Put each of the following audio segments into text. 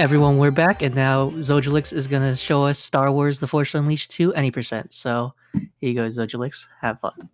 Everyone, we're back, and now Zojalyx is going to show us Star Wars The Force Unleashed to any percent. So here you go, Zojalyx. Have fun.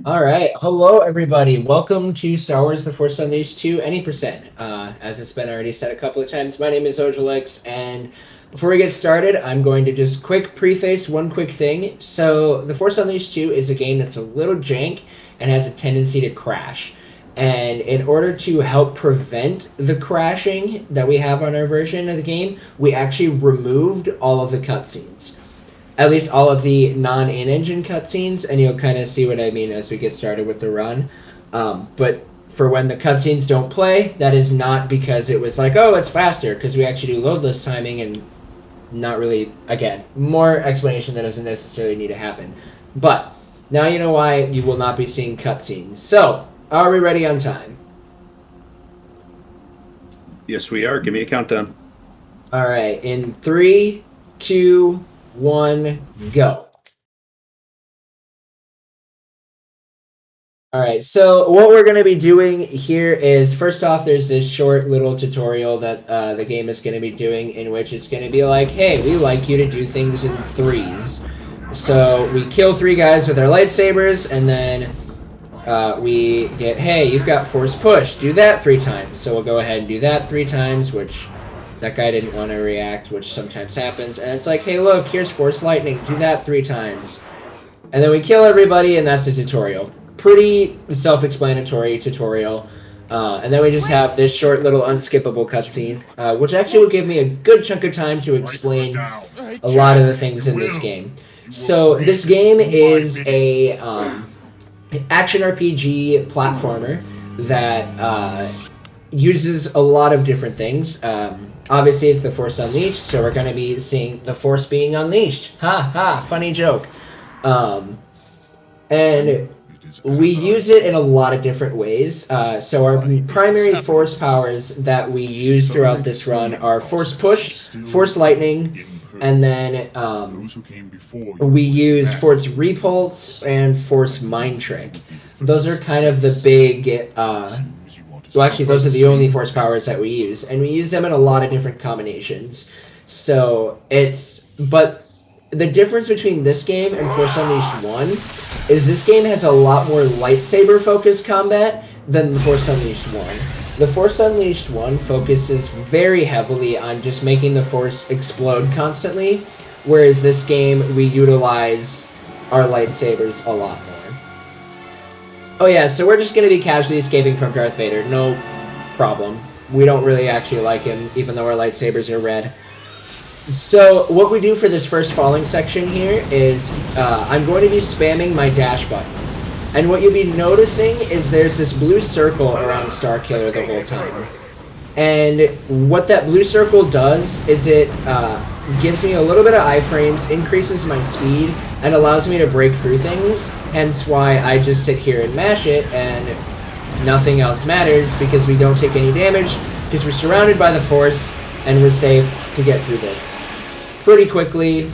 All right. Hello, everybody. Welcome to Star Wars The Force Unleashed to any percent. As it's been already said a couple of times, my name is Zojalyx, and before we get started, I'm going to just quick preface one quick thing. So The Force Unleashed 2 is a game that's a little jank and has a tendency to crash. And in order to help prevent the crashing that we have on our version of the game, we actually removed all of the cutscenes. At least all of the non-in-engine cutscenes, and you'll kind of see what I mean as we get started with the run. But for when the cutscenes don't play, that is not because it was like, oh, it's faster, because we actually do loadless timing and not really, again, more explanation that doesn't necessarily need to happen. But now you know why you will not be seeing cutscenes. So, are we ready on time? Yes, we are. Give me a countdown. All right, in 3, 2, 1, go. All right, so what we're going to be doing here is, first off, there's this short little tutorial that the game is going to be doing, in which it's going to be like, hey, we like you to do things in threes. So we kill 3 guys with our lightsabers, and then we get, hey, you've got force push, do that 3 times. So we'll go ahead and do that 3 times, which that guy didn't want to react, which sometimes happens. And it's like, hey, look, here's force lightning, do that 3 times. And then we kill everybody, and that's the tutorial. Pretty self-explanatory tutorial. And then we just have this short little unskippable cutscene, which actually will give me a good chunk of time to explain a lot of the things in this game. So this game is a action RPG platformer that uses a lot of different things. Obviously, it's The Force Unleashed, so we're going to be seeing the Force being unleashed. Ha ha, funny joke. And we use it in a lot of different ways. So our primary force powers that we use throughout this run are Force Push, Force Lightning, and then we use Force Repulse and Force Mind Trick. Those are kind of the big... well, actually, those are the only force powers that we use, and we use them in a lot of different combinations. So it's... But the difference between this game and Force Unleashed 1 is this game has a lot more lightsaber-focused combat than the Force Unleashed 1. The Force Unleashed 1 focuses very heavily on just making the Force explode constantly, whereas this game, we utilize our lightsabers a lot more. Oh yeah, so we're just going to be casually escaping from Darth Vader, no problem. We don't really actually like him, even though our lightsabers are red. So what we do for this first falling section here is I'm going to be spamming my dash button. And what you'll be noticing is there's this blue circle around Starkiller the whole time. And what that blue circle does is it gives me a little bit of iframes, increases my speed, and allows me to break through things. Hence why I just sit here and mash it, and nothing else matters because we don't take any damage, because we're surrounded by the Force, and we're safe to get through this pretty quickly.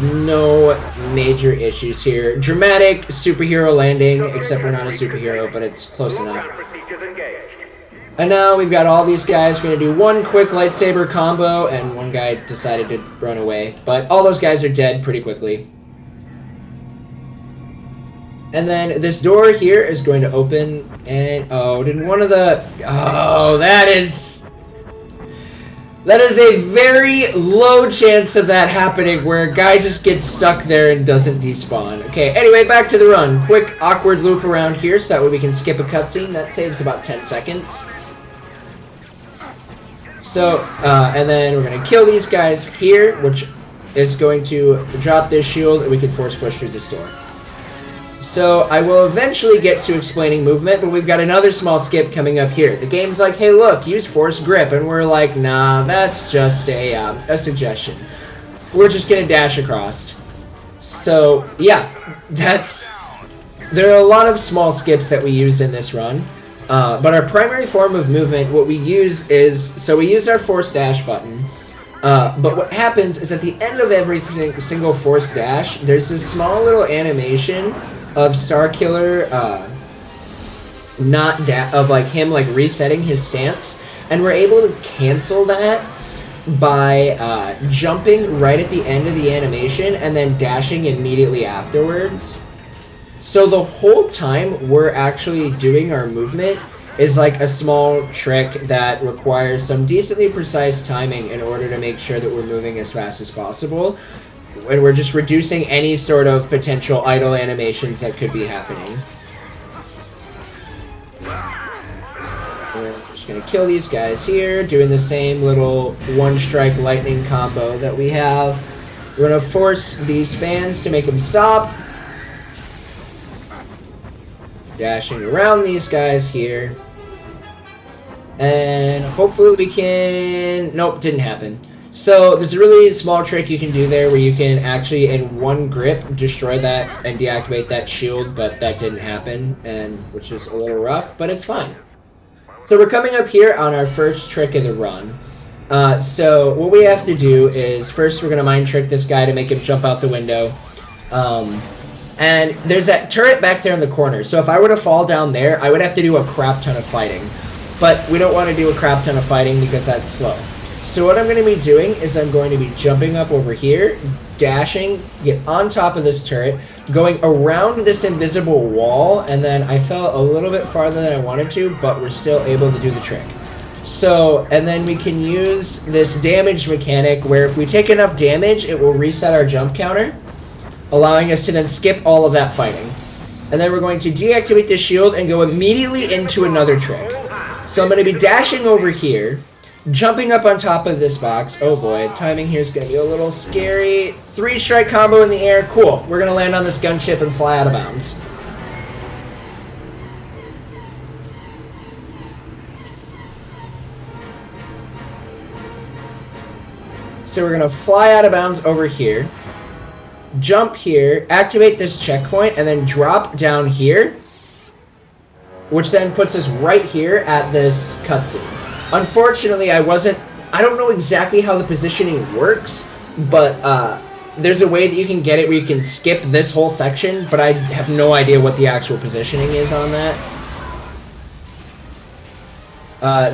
No major issues here. Dramatic superhero landing, except we're not a superhero, but it's close enough. And now we've got all these guys. We're going to do one quick lightsaber combo, and one guy decided to run away. But all those guys are dead pretty quickly. And then this door here is going to open, and oh, did one of the... Oh, that is a very low chance of that happening, where a guy just gets stuck there and doesn't despawn. Okay, anyway, back to the run. Quick, awkward loop around here, so that way we can skip a cutscene. That saves about 10 seconds. So, and then we're going to kill these guys here, which is going to drop this shield, and we can force push through this door. So I will eventually get to explaining movement, but we've got another small skip coming up here. The game's like, hey, look, use force grip, and we're like, nah, that's just a suggestion. We're just going to dash across. So, yeah, there are a lot of small skips that we use in this run, but our primary form of movement, what we use is, so we use our force dash button, but what happens is at the end of every single force dash, there's this small little animation of Starkiller, of like him like resetting his stance, And we're able to cancel that by jumping right at the end of the animation and then dashing immediately afterwards. So the whole time we're actually doing our movement is like a small trick that requires some decently precise timing in order to make sure that we're moving as fast as possible. And we're just reducing any sort of potential idle animations that could be happening. We're just going to kill these guys here, doing the same little one-strike lightning combo that we have. We're going to force these fans to make them stop. Dashing around these guys here. And hopefully we can... Nope, didn't happen. So there's a really small trick you can do there where you can actually, in one grip, destroy that and deactivate that shield, but that didn't happen, and which is a little rough, but it's fine. So we're coming up here on our first trick of the run. So what we have to do is, first we're going to mind trick this guy to make him jump out the window. And there's that turret back there in the corner, so if I were to fall down there, I would have to do a crap ton of fighting. But we don't want to do a crap ton of fighting because that's slow. So what I'm going to be doing is I'm going to be jumping up over here, dashing, get on top of this turret, going around this invisible wall, and then I fell a little bit farther than I wanted to, but we're still able to do the trick. So, and then we can use this damage mechanic where if we take enough damage, it will reset our jump counter, allowing us to then skip all of that fighting. And then we're going to deactivate the shield and go immediately into another trick. So I'm going to be dashing over here, jumping up on top of this box. Oh boy, timing here is going to be a little scary. 3-strike combo in the air. Cool. We're going to land on this gunship and fly out of bounds. So we're going to fly out of bounds over here, jump here, activate this checkpoint, and then drop down here, which then puts us right here at this cutscene. Unfortunately, I don't know exactly how the positioning works, but there's a way that you can get it where you can skip this whole section, but I have no idea what the actual positioning is on that.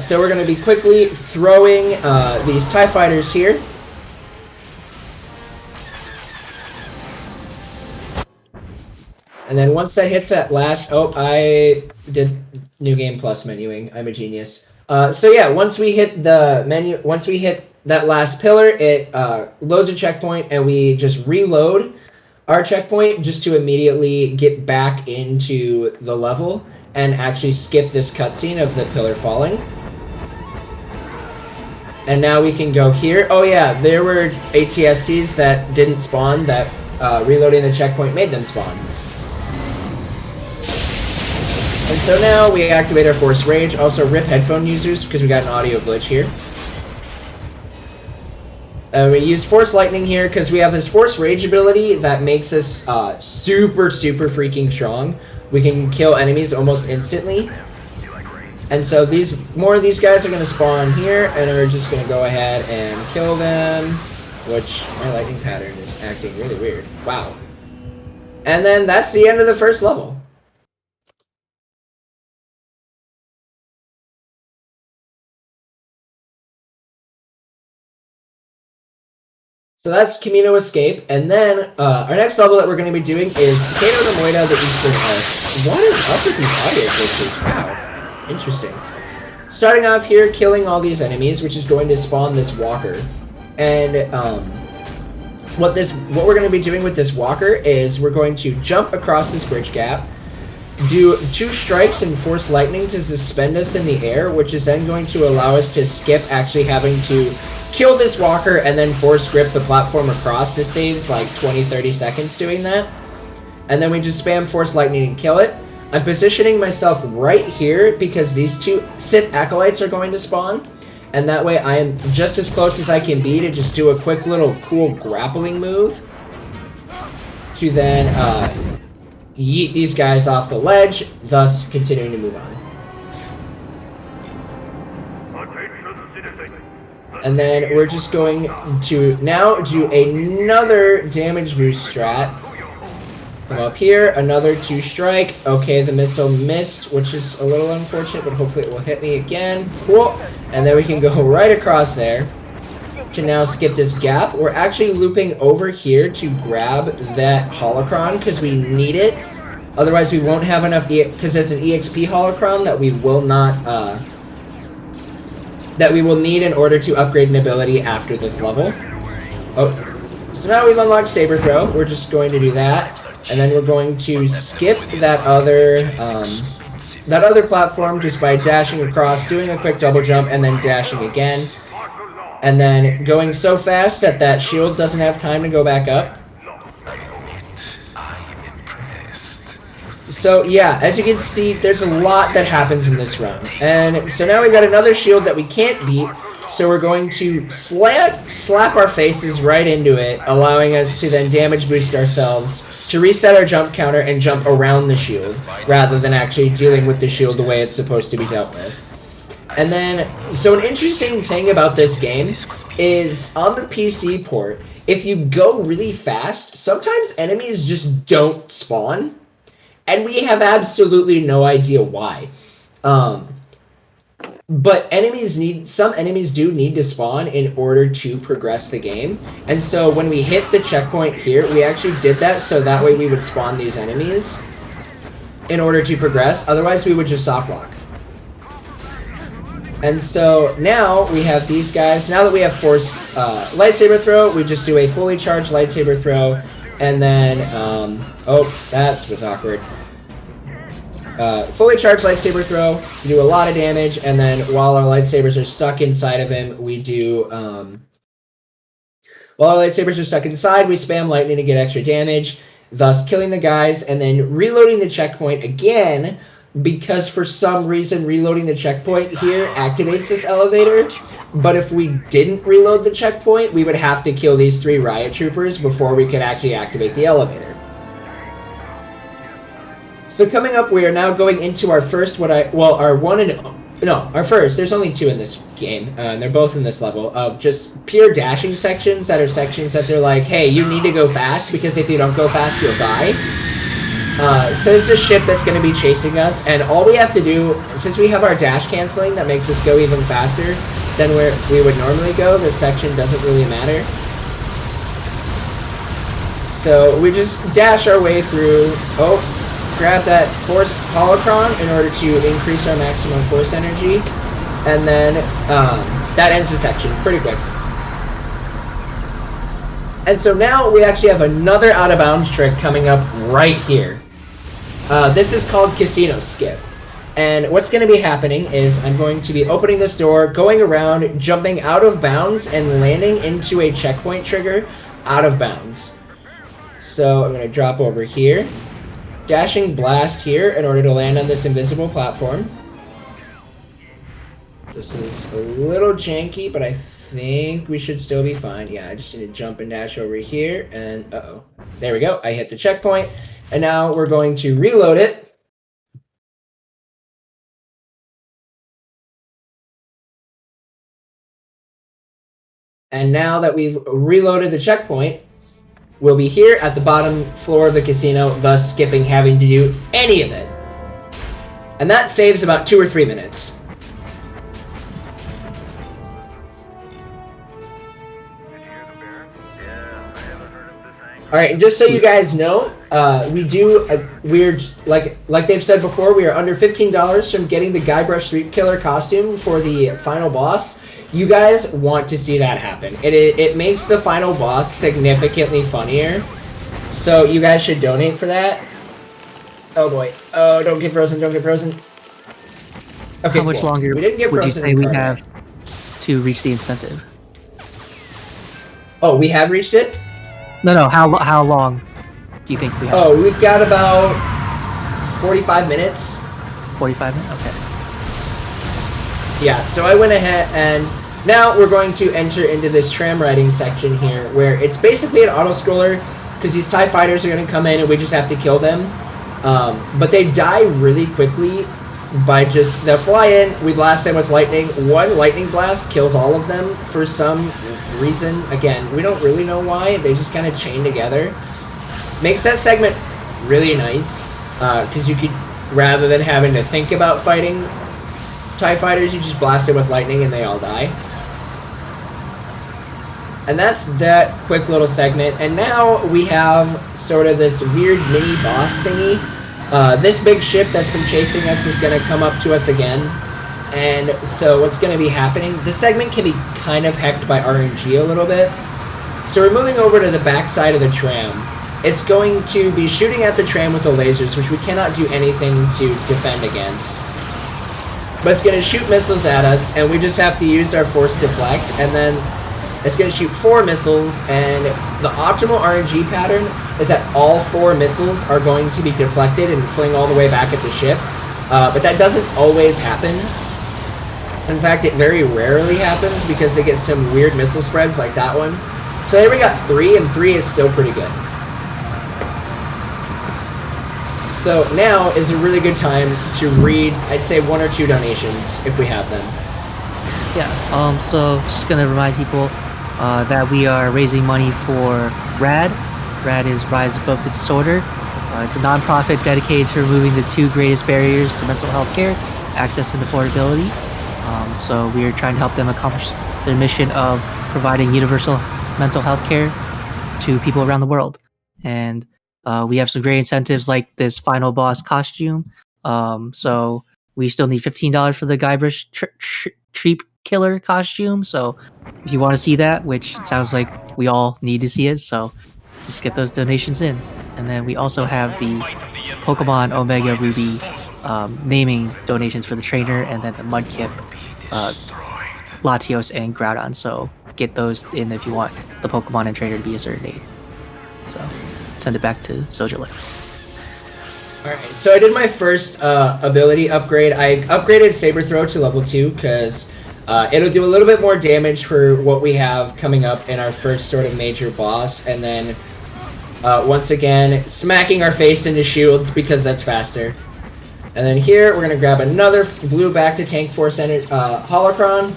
So we're going to be quickly throwing these TIE fighters here. And then once that hits that last... Oh, I did New Game Plus menuing. I'm a genius. So yeah, once we hit the menu... Once we hit that last pillar, it loads a checkpoint, and we just reload our checkpoint just to immediately get back into the level and actually skip this cutscene of the pillar falling. And now we can go here. Oh yeah, there were ATSTs that didn't spawn that reloading the checkpoint made them spawn. And so now we activate our Force Rage. Also, rip headphone users because we got an audio glitch here. We use Force Lightning here because we have this Force Rage ability that makes us super freaking strong. We can kill enemies almost instantly. And so more of these guys are going to spawn here, and we're just going to go ahead and kill them, which my lightning pattern is acting really weird. Wow. And then that's the end of the first level. So that's Camino Escape, and then our next level that we're going to be doing is Potato de Moida, the Eastern Arc. What is up with these audio glitches? Wow, interesting. Starting off here, killing all these enemies, which is going to spawn this walker. And what we're going to be doing with this walker is we're going to jump across this bridge gap, do 2 strikes and Force Lightning to suspend us in the air, which is then going to allow us to skip actually having to kill this walker and then force grip the platform across. This saves like 20-30 seconds doing that. And then we just spam Force Lightning and kill it. I'm positioning myself right here because these 2 Sith Acolytes are going to spawn. And that way I am just as close as I can be to just do a quick little cool grappling move to then yeet these guys off the ledge, thus continuing to move on. And then we're just going to now do another damage boost strat Come up here, another 2-strike. Okay, the missile missed, which is a little unfortunate, but hopefully it will hit me again. Cool. And then we can go right across there to now skip this gap. We're actually looping over here to grab that holocron because we need it. Otherwise, we won't have enough, because it's an EXP holocron that we will not, that we will need in order to upgrade an ability after this level. Oh, so now we've unlocked Saber Throw. We're just going to do that. And then we're going to skip that other platform just by dashing across, doing a quick double jump, and then dashing again. And then going so fast that that shield doesn't have time to go back up. So yeah, as you can see, there's a lot that happens in this run. And so now we've got another shield that we can't beat. So we're going to slap our faces right into it, allowing us to then damage boost ourselves, to reset our jump counter and jump around the shield, rather than actually dealing with the shield the way it's supposed to be dealt with. And then, so an interesting thing about this game is, on the PC port, if you go really fast, sometimes enemies just don't spawn, and we have absolutely no idea why. But some enemies do need to spawn in order to progress the game. And so when we hit the checkpoint here, we actually did that so that way we would spawn these enemies in order to progress. Otherwise, we would just soft lock. And so now we have these guys. Now that we have force lightsaber throw, we just do a fully charged lightsaber throw. And then, oh, that was awkward. Fully charged lightsaber throw, we do a lot of damage, and then while our lightsabers are stuck inside of him, we do, while our lightsabers are stuck inside, we spam lightning to get extra damage, thus killing the guys, and then reloading the checkpoint again, because for some reason reloading the checkpoint here activates this elevator, but if we didn't reload the checkpoint, we would have to kill these 3 riot troopers before we could actually activate the elevator. So coming up, we are now going into our first, our first, there's only 2 in this game, and they're both in this level, of just pure dashing sections that are sections that they're like, hey, you need to go fast, because if you don't go fast, you'll die. So there's a ship that's going to be chasing us, and all we have to do, since we have our dash canceling that makes us go even faster than where we would normally go, this section doesn't really matter. So we just dash our way through, grab that force holocron in order to increase our maximum force energy, and then that ends the section pretty quick. And so now we actually have another out of bounds trick coming up right here. This is called Casino Skip. And what's going to be happening is I'm going to be opening this door, going around, jumping out of bounds, and landing into a checkpoint trigger out of bounds. So I'm going to drop over here. Dashing blast here in order to land on this invisible platform. This is a little janky, but I think we should still be fine. Yeah, I just need to jump and dash over here, and uh-oh. There we go, I hit the checkpoint, and now we're going to reload it. And now that we've reloaded the checkpoint, we'll be here at the bottom floor of the casino, thus skipping having to do any of it. And that saves about 2 or 3 minutes. Alright, and just so you guys know, we do a weird, like they've said before, we are under $15 from getting the Guybrush Street Killer costume for the final boss. You guys want to see that happen. It makes the final boss significantly funnier. So you guys should donate for that. Oh boy. Oh, don't get frozen, don't get frozen. Okay, how much longer we didn't get would you frozen say we have to reach the incentive? Oh, we have reached it? No, how long do you think we have? Oh, we've got about 45 minutes. 45 minutes? Okay. Yeah, so I went ahead and now we're going to enter into this tram riding section here where it's basically an auto-scroller because these TIE fighters are going to come in and we just have to kill them. But they die really quickly by just, they'll fly in, we blast them with lightning. One lightning blast kills all of them for some reason. Again, we don't really know why, they just kind of chain together. Makes that segment really nice because you could, rather than having to think about fighting TIE fighters, you just blast it with lightning and they all die. And that's that quick little segment. And now we have sort of this weird mini boss thingy. This big ship that's been chasing us is going to come up to us again. And so what's going to be happening, this segment can be kind of hecked by RNG a little bit. So we're moving over to the back side of the tram. It's going to be shooting at the tram with the lasers, which we cannot do anything to defend against. But it's going to shoot missiles at us, and we just have to use our force deflect, and then it's going to shoot 4 missiles, and the optimal RNG pattern is that all 4 missiles are going to be deflected and fling all the way back at the ship. But that doesn't always happen. In fact, it very rarely happens because they get some weird missile spreads like that one. So there we got 3, and 3 is still pretty good. So now is a really good time to read, I'd say, 1 or 2 donations if we have them. Yeah, so just gonna remind people that we are raising money for RAD. RAD is Rise Above the Disorder. It's a non-profit dedicated to removing the 2 greatest barriers to mental health care, access and affordability. So we are trying to help them accomplish their mission of providing universal mental health care to people around the world. And we have some great incentives like this final boss costume. So we still need $15 for the Guybrush Treep Killer costume. So if you want to see that, which it sounds like we all need to see it, so let's get those donations in. And then we also have the Pokemon Omega Ruby naming donations for the trainer, and then the Mudkip, Latios, and Groudon. So get those in if you want the Pokemon and trainer to be a certain name. So send it back to Zojalyx. Alright, so I did my first ability upgrade. I upgraded Saber Throw to level 2 because it'll do a little bit more damage for what we have coming up in our first sort of major boss. And then, once again, smacking our face into shields because that's faster. And then here, we're going to grab another blue back to Tank Force Holocron.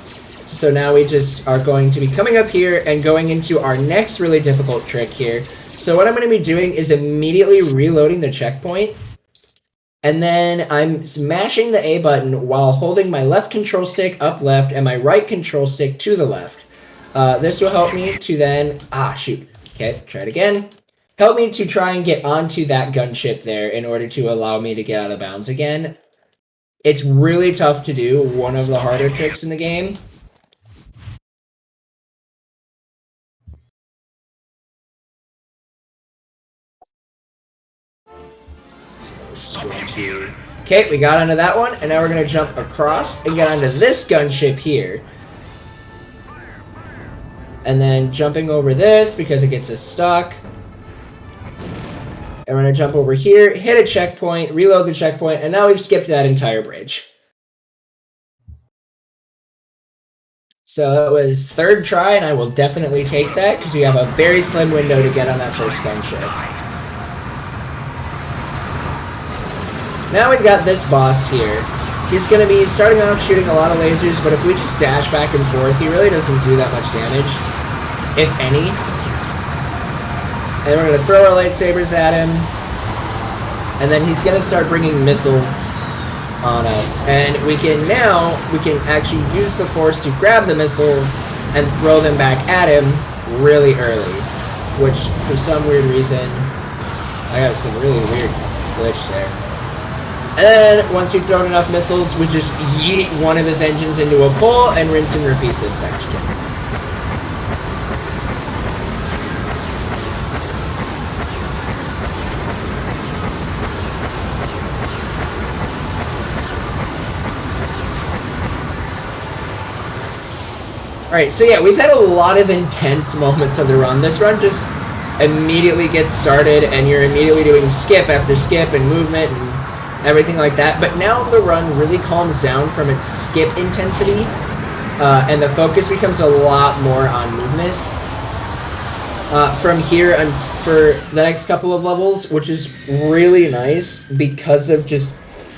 So now we just are going to be coming up here and going into our next really difficult trick here. So what I'm going to be doing is immediately reloading the checkpoint. And then I'm smashing the A button while holding my left control stick up left and my right control stick to the left. This will help me to then... Okay, try it again. Help me to try and get onto that gunship there in order to allow me to get out of bounds again. It's really tough to do, one of the harder tricks in the game. Okay, we got onto that one, and now we're going to jump across and get onto this gunship here. And then jumping over this because it gets us stuck. And we're going to jump over here, hit a checkpoint, reload the checkpoint, and now we've skipped that entire bridge. So that was 3rd try, and I will definitely take that because we have a very slim window to get on that first gunship. Now we've got this boss here. He's going to be starting off shooting a lot of lasers, but if we just dash back and forth, he really doesn't do that much damage, if any. And we're going to throw our lightsabers at him, and then he's going to start bringing missiles on us. And we can actually use the Force to grab the missiles and throw them back at him really early, which for some weird reason, I got some really weird glitch there. And then, once we've thrown enough missiles, we just yeet one of his engines into a pole and rinse and repeat this section. Alright, so yeah, we've had a lot of intense moments of the run. This run just immediately gets started, and you're immediately doing skip after skip and movement and everything like that. But now the run really calms down from its skip intensity, and the focus becomes a lot more on movement. From here and for the next couple of levels, which is really nice because of just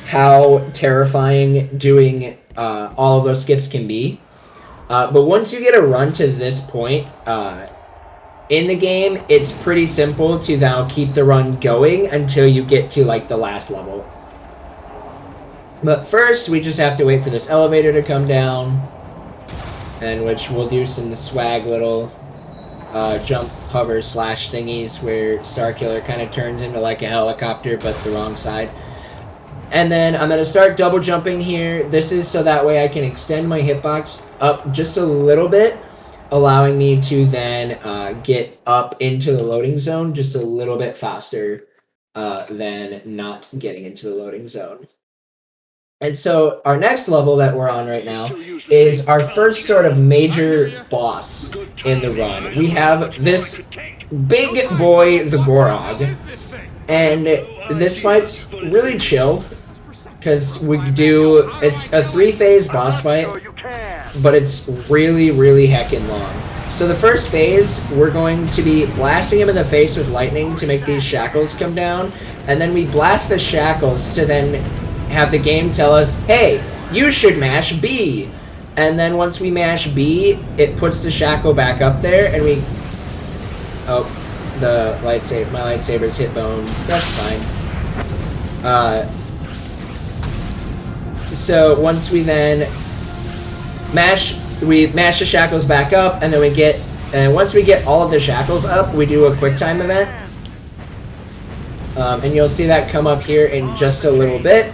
how terrifying doing all of those skips can be. But once you get a run to this point, in the game, it's pretty simple to now keep the run going until you get to like the last level. But first, we just have to wait for this elevator to come down, and which we'll do some swag little jump, hover, slash thingies where Starkiller kind of turns into like a helicopter, but the wrong side. And then I'm going to start double jumping here. This is so that way I can extend my hitbox up just a little bit, allowing me to then get up into the loading zone just a little bit faster than not getting into the loading zone. And so our next level that we're on right now is our first sort of major boss in the run. We have this big boy, the Gorog, and this fight's really chill because it's a 3-phase boss fight, but it's really, really heckin' long. So the first phase, we're going to be blasting him in the face with lightning to make these shackles come down, and then we blast the shackles to then have the game tell us, hey, you should mash B. And then once we mash B, it puts the shackle back up there, and we... Oh, my lightsaber's hit bones. That's fine. So once we then mash the shackles back up, and then once we get all of the shackles up, we do a quick time event. And you'll see that come up here in just a little bit.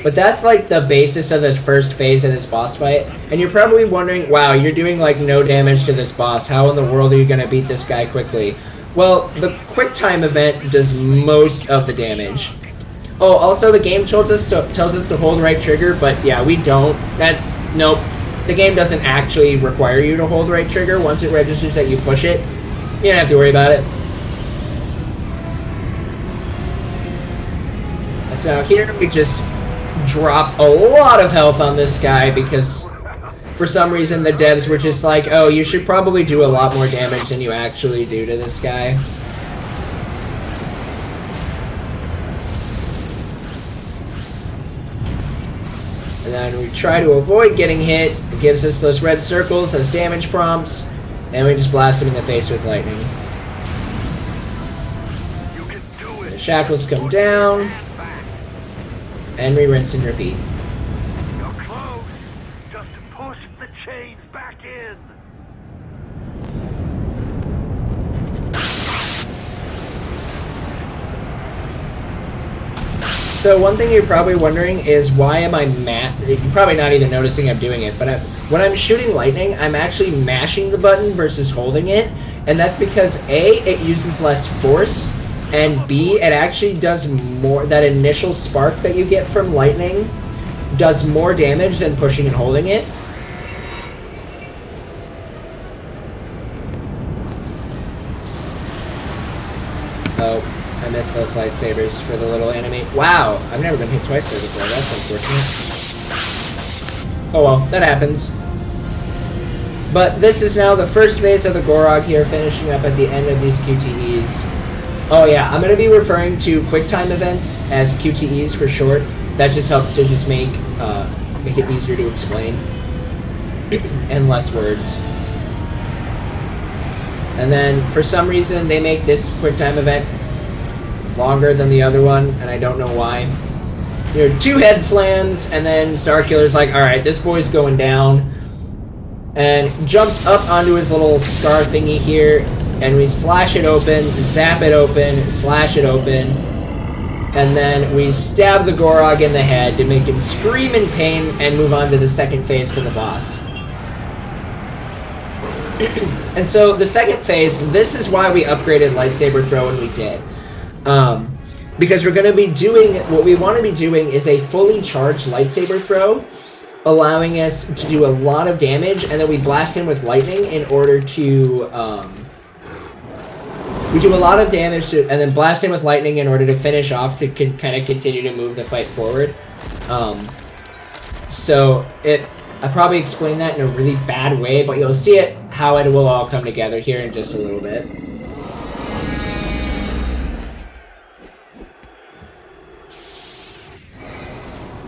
But that's like the basis of the first phase of this boss fight. And you're probably wondering, wow, you're doing like no damage to this boss. How in the world are you going to beat this guy quickly? Well, the quick time event does most of the damage. Oh, also the game tells us to hold right trigger, but yeah, we don't. Nope. The game doesn't actually require you to hold right trigger. Once it registers that you push it, you don't have to worry about it. So here we just drop a lot of health on this guy because for some reason the devs were just like, oh, you should probably do a lot more damage than you actually do to this guy. And then we try to avoid getting hit. It gives us those red circles as damage prompts, and we just blast him in the face with lightning. The shackles come down, and we rinse and repeat. You're close. Just push the chains back in. So one thing you're probably wondering is why am I you're probably not even noticing I'm doing it, but when I'm shooting lightning, I'm actually mashing the button versus holding it, and that's because A, it uses less force, and B, it actually does more. That initial spark that you get from lightning does more damage than pushing and holding it. Oh, I missed those lightsabers for the little enemy. Wow, I've never been hit twice there before. That's unfortunate. Oh well, that happens. But this is now the first phase of the Gorog here, finishing up at the end of these QTEs. Oh yeah, I'm going to be referring to QuickTime events as QTEs for short. That just helps to just make it easier to explain. And less words. And then, for some reason, they make this QuickTime event longer than the other one, and I don't know why. You know, 2 head slams, and then Starkiller's like, alright, this boy's going down. And jumps up onto his little scar thingy here, and we slash it open, zap it open, slash it open, and then we stab the Gorog in the head to make him scream in pain and move on to the second phase for the boss. And so the second phase, this is why we upgraded lightsaber throw when we did. Because we're going to be doing, what we want to be doing is a fully charged lightsaber throw, allowing us to do a lot of damage, and then we blast him with lightning in order to, we do a lot of damage and then blast him with lightning in order to finish off to kind of continue to move the fight forward. I probably explained that in a really bad way, but you'll see it, how it will all come together here in just a little bit.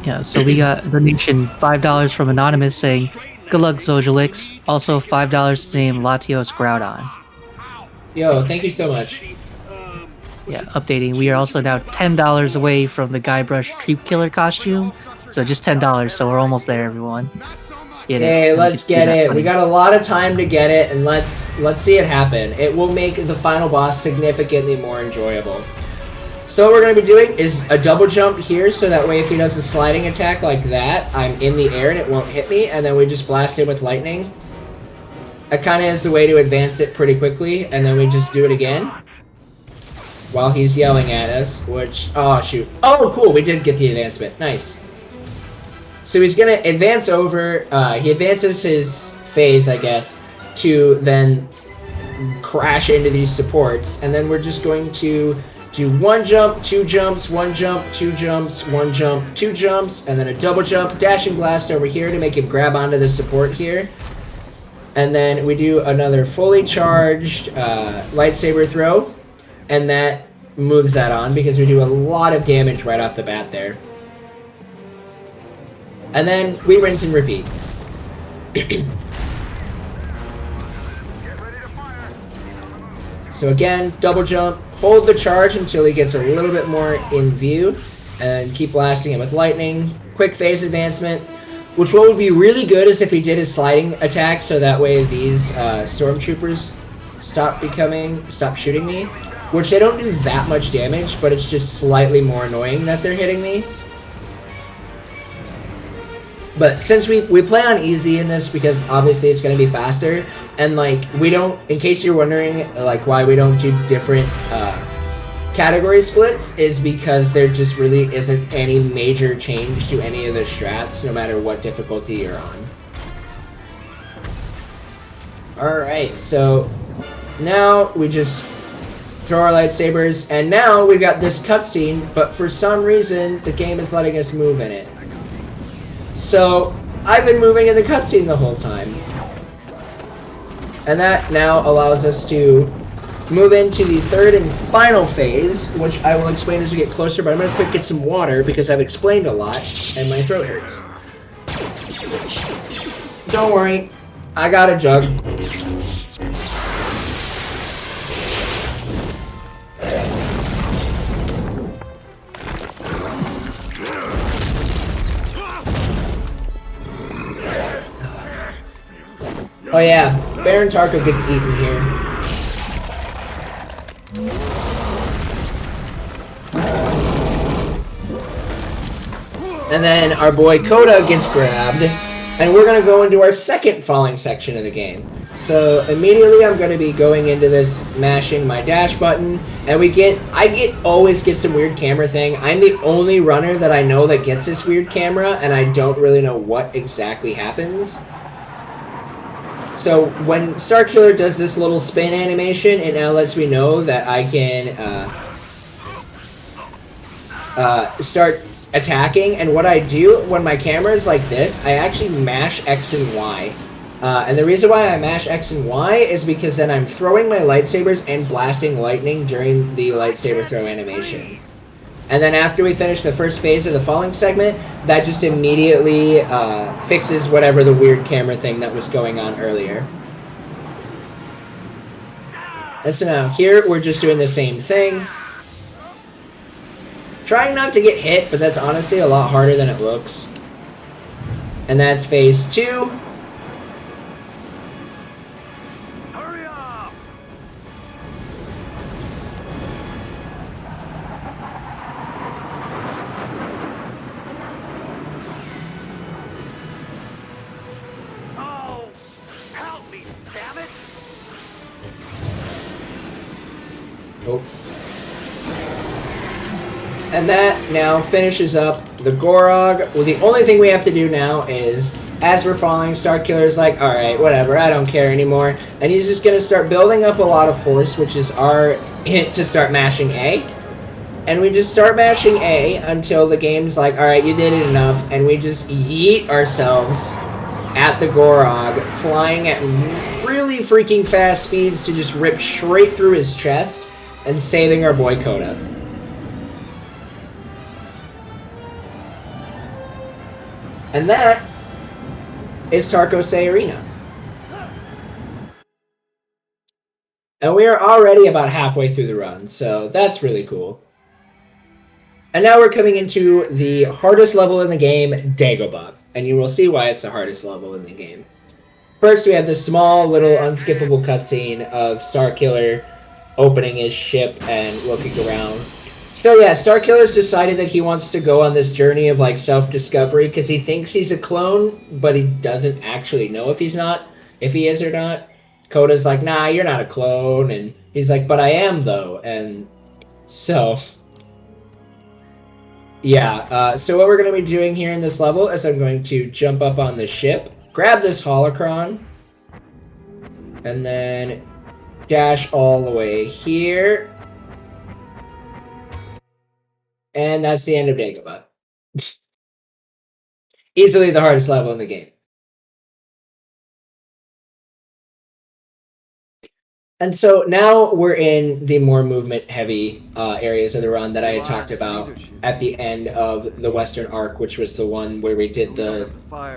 Yeah, so we got donation $5 from Anonymous saying, good luck Zojalyx. Also $5 to name Latios Groudon. Yo, thank you so much. Yeah, updating. We are also now $10 away from the Guybrush Tree Killer costume. So just $10. So we're almost there, everyone. Let's get it. Hey, and we let's can do get that it. funny. We got a lot of time to get it, and let's see it happen. It will make the final boss significantly more enjoyable. So what we're going to be doing is a double jump here, so that way if he does a sliding attack like that, I'm in the air and it won't hit me, and then we just blast him with lightning. It kind of is the way to advance it pretty quickly, and then we just do it again while he's yelling at us, which... Oh, shoot. Oh, cool. We did get the advancement. Nice. So he's going to advance over... he advances his phase, I guess, to then crash into these supports, and then we're just going to do one jump, two jumps, one jump, two jumps, one jump, two jumps, and then a double jump, dashing blast over here to make him grab onto the support here. And then we do another fully charged lightsaber throw, and that moves that on because we do a lot of damage right off the bat there. And then we rinse and repeat. So again, double jump, hold the charge until he gets a little bit more in view, and keep blasting him with lightning. Quick phase advancement, which what would be really good is if he did his sliding attack, so that way these stormtroopers stop shooting me, which they don't do that much damage, but it's just slightly more annoying that they're hitting me. But since we play on easy in this, because obviously it's going to be faster, and like we don't, in case you're wondering like why we don't do different category splits, is because there just really isn't any major change to any of the strats, no matter what difficulty you're on. Alright, so now we just throw our lightsabers, and now we've got this cutscene, but for some reason the game is letting us move in it. So, I've been moving in the cutscene the whole time. And that now allows us to move into the third and final phase, which I will explain as we get closer, but I'm going to quick get some water because I've explained a lot and my throat hurts. Don't worry, I got a jug. Oh yeah, Baron Tarko gets eaten here. And then our boy Coda gets grabbed, and we're gonna go into our second falling section of the game. So immediately I'm gonna be going into this, mashing my dash button, and I always get some weird camera thing. I'm the only runner that I know that gets this weird camera, and I don't really know what exactly happens. So when Starkiller does this little spin animation, it now lets me know that I can start attacking. And what I do when my camera is like this, I actually mash X and Y. And the reason why I mash X and Y is because then I'm throwing my lightsabers and blasting lightning during the lightsaber throw animation. And then after we finish the first phase of the falling segment, that just immediately fixes whatever the weird camera thing that was going on earlier. And so now here, we're just doing the same thing. Trying not to get hit, but that's honestly a lot harder than it looks. And that's phase 2. Hurry up! Oh, help me, damn it! Oh. And that now finishes up the Gorog. Well, the only thing we have to do now is, as we're falling, Starkiller's like, alright, whatever, I don't care anymore. And he's just going to start building up a lot of force, which is our hint to start mashing A. And we just start mashing A until the game's like, alright, you did it enough. And we just yeet ourselves at the Gorog, flying at really freaking fast speeds to just rip straight through his chest and saving our boy Coda. And that is Tarko Say Arena. And we are already about halfway through the run, so that's really cool. And now we're coming into the hardest level in the game, Dagobah. And you will see why it's the hardest level in the game. First, we have this small, little, unskippable cutscene of Starkiller opening his ship and looking around. So yeah, Starkiller's decided that he wants to go on this journey of like self-discovery because he thinks he's a clone, but he doesn't actually know if he is or not. Coda's like, nah, you're not a clone, and he's like, but I am though, and so yeah. So what we're going to be doing here in this level is I'm going to jump up on the ship, grab this holocron, and then dash all the way here. And that's the end of Dagobah. Easily the hardest level in the game. And so now we're in the more movement-heavy areas of the run that I had talked about at the end of the Western Arc, which was the one where we did the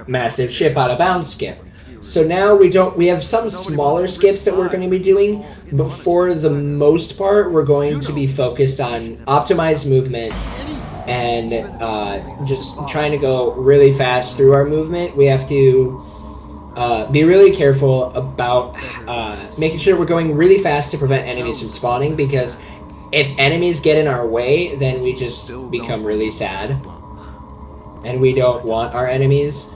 massive ship out of bounds skip. So now we have some smaller skips that we're going to be doing, but for the most part, we're going to be focused on optimized movement and just trying to go really fast through our movement. We have to be really careful about making sure we're going really fast to prevent enemies from spawning, because if enemies get in our way, then we just become really sad. And we don't want enemies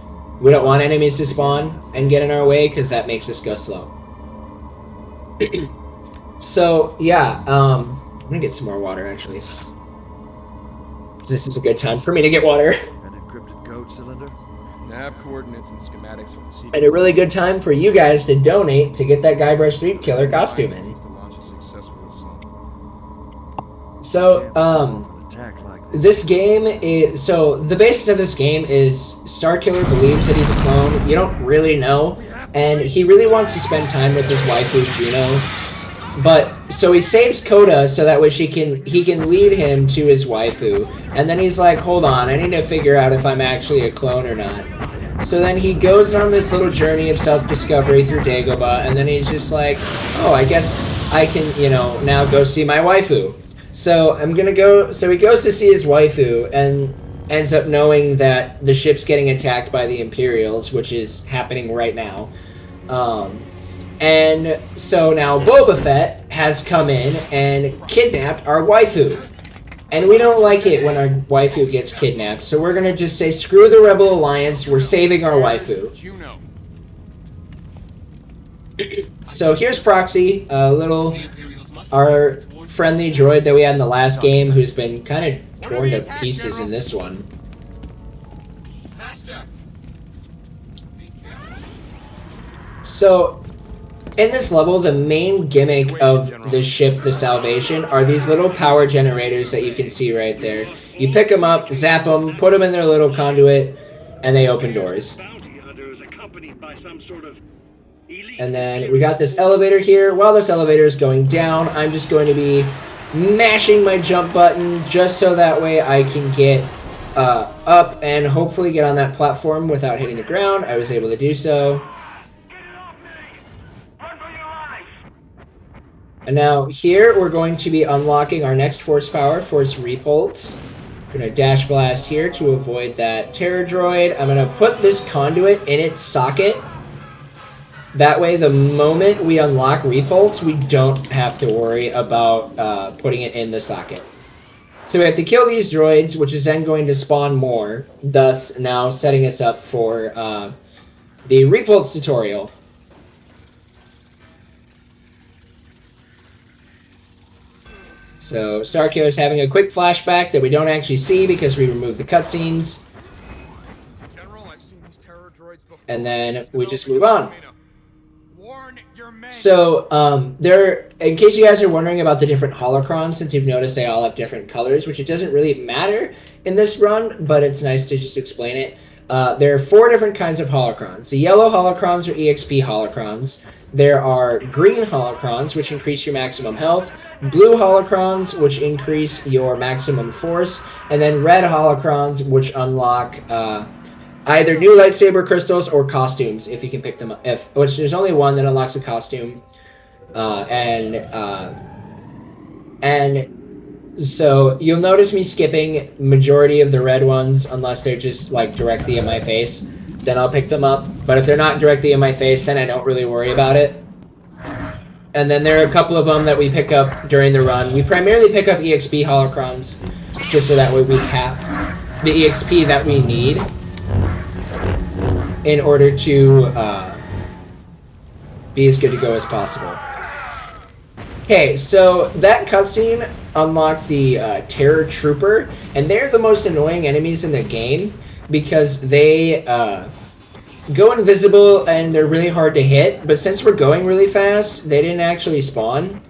to spawn and get in our way, because that makes us go slow. So yeah, I'm gonna get some more water actually. This is a good time for me to get water. An encrypted code cylinder? Nav coordinates and schematics for the secret. And a really good time for you guys to donate to get that Guybrush Street Killer costume in. So, this game is... So, the basis of this game is Starkiller believes that he's a clone. You don't really know. And he really wants to spend time with his waifu, Juno. But, so he saves Coda so that way he can lead him to his waifu. And then he's like, hold on, I need to figure out if I'm actually a clone or not. So then he goes on this little journey of self-discovery through Dagobah, and then he's just like, oh, I guess I can, now go see my waifu. So so he goes to see his waifu, and ends up knowing that the ship's getting attacked by the Imperials, which is happening right now. And so now Boba Fett has come in and kidnapped our waifu. And we don't like it when our waifu gets kidnapped, so we're gonna just say, screw the Rebel Alliance, we're saving our waifu. So here's Proxy, our friendly droid that we had in the last game, who's been kind of torn to pieces in this one. So, in this level, the main gimmick of the ship, the Salvation, are these little power generators that you can see right there. You pick them up, zap them, put them in their little conduit, and they open doors. And then we got this elevator here. While this elevator is going down, I'm just going to be mashing my jump button just so that way I can get up and hopefully get on that platform without hitting the ground. I was able to do so. And now here we're going to be unlocking our next force power, Force Repulse. I'm going to dash blast here to avoid that terror droid. I'm going to put this conduit in its socket. That way the moment we unlock Repulse, we don't have to worry about putting it in the socket. So we have to kill these droids, which is then going to spawn more, thus now setting us up for the Repulse tutorial. So Starkiller is having a quick flashback that we don't actually see because we removed the cutscenes. And then we just move on. So, in case you guys are wondering about the different holocrons, since you've noticed they all have different colors, which it doesn't really matter in this run, but it's nice to just explain it. There are 4 different kinds of holocrons. The yellow holocrons are EXP holocrons. There are green holocrons, which increase your maximum health, blue holocrons, which increase your maximum force, and then red holocrons, which unlock either new lightsaber crystals or costumes, if you can pick them up. Which there's only one that unlocks a costume. And so you'll notice me skipping majority of the red ones unless they're just like directly in my face. Then I'll pick them up. But if they're not directly in my face, then I don't really worry about it. And then there are a couple of them that we pick up during the run. We primarily pick up EXP holocrons, just so that way we have the EXP that we need in order to be as good to go as possible. Okay, so that cutscene unlocked the Terror Trooper, and they're the most annoying enemies in the game because they go invisible and they're really hard to hit, but since we're going really fast, they didn't actually spawn.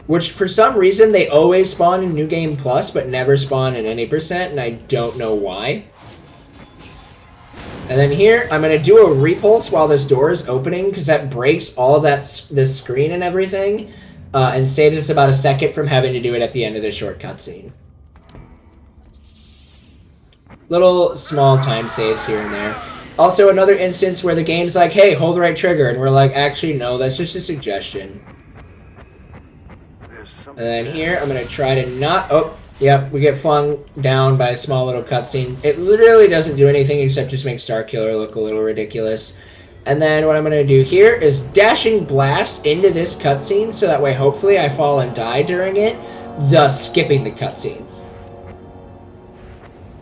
Which, for some reason, they always spawn in New Game Plus, but never spawn in any percent, and I don't know why. And then here, I'm going to do a repulse while this door is opening, because that breaks all this screen and everything, and saves us about a second from having to do it at the end of the short cutscene. Little small time saves here and there. Also, another instance where the game's like, hey, hold the right trigger, and we're like, actually, no, that's just a suggestion. And then here, I'm going to try to not... Oh, yep, we get flung down by a small little cutscene. It literally doesn't do anything except just make Starkiller look a little ridiculous. And then what I'm going to do here is dashing blast into this cutscene, so that way, hopefully, I fall and die during it, thus skipping the cutscene.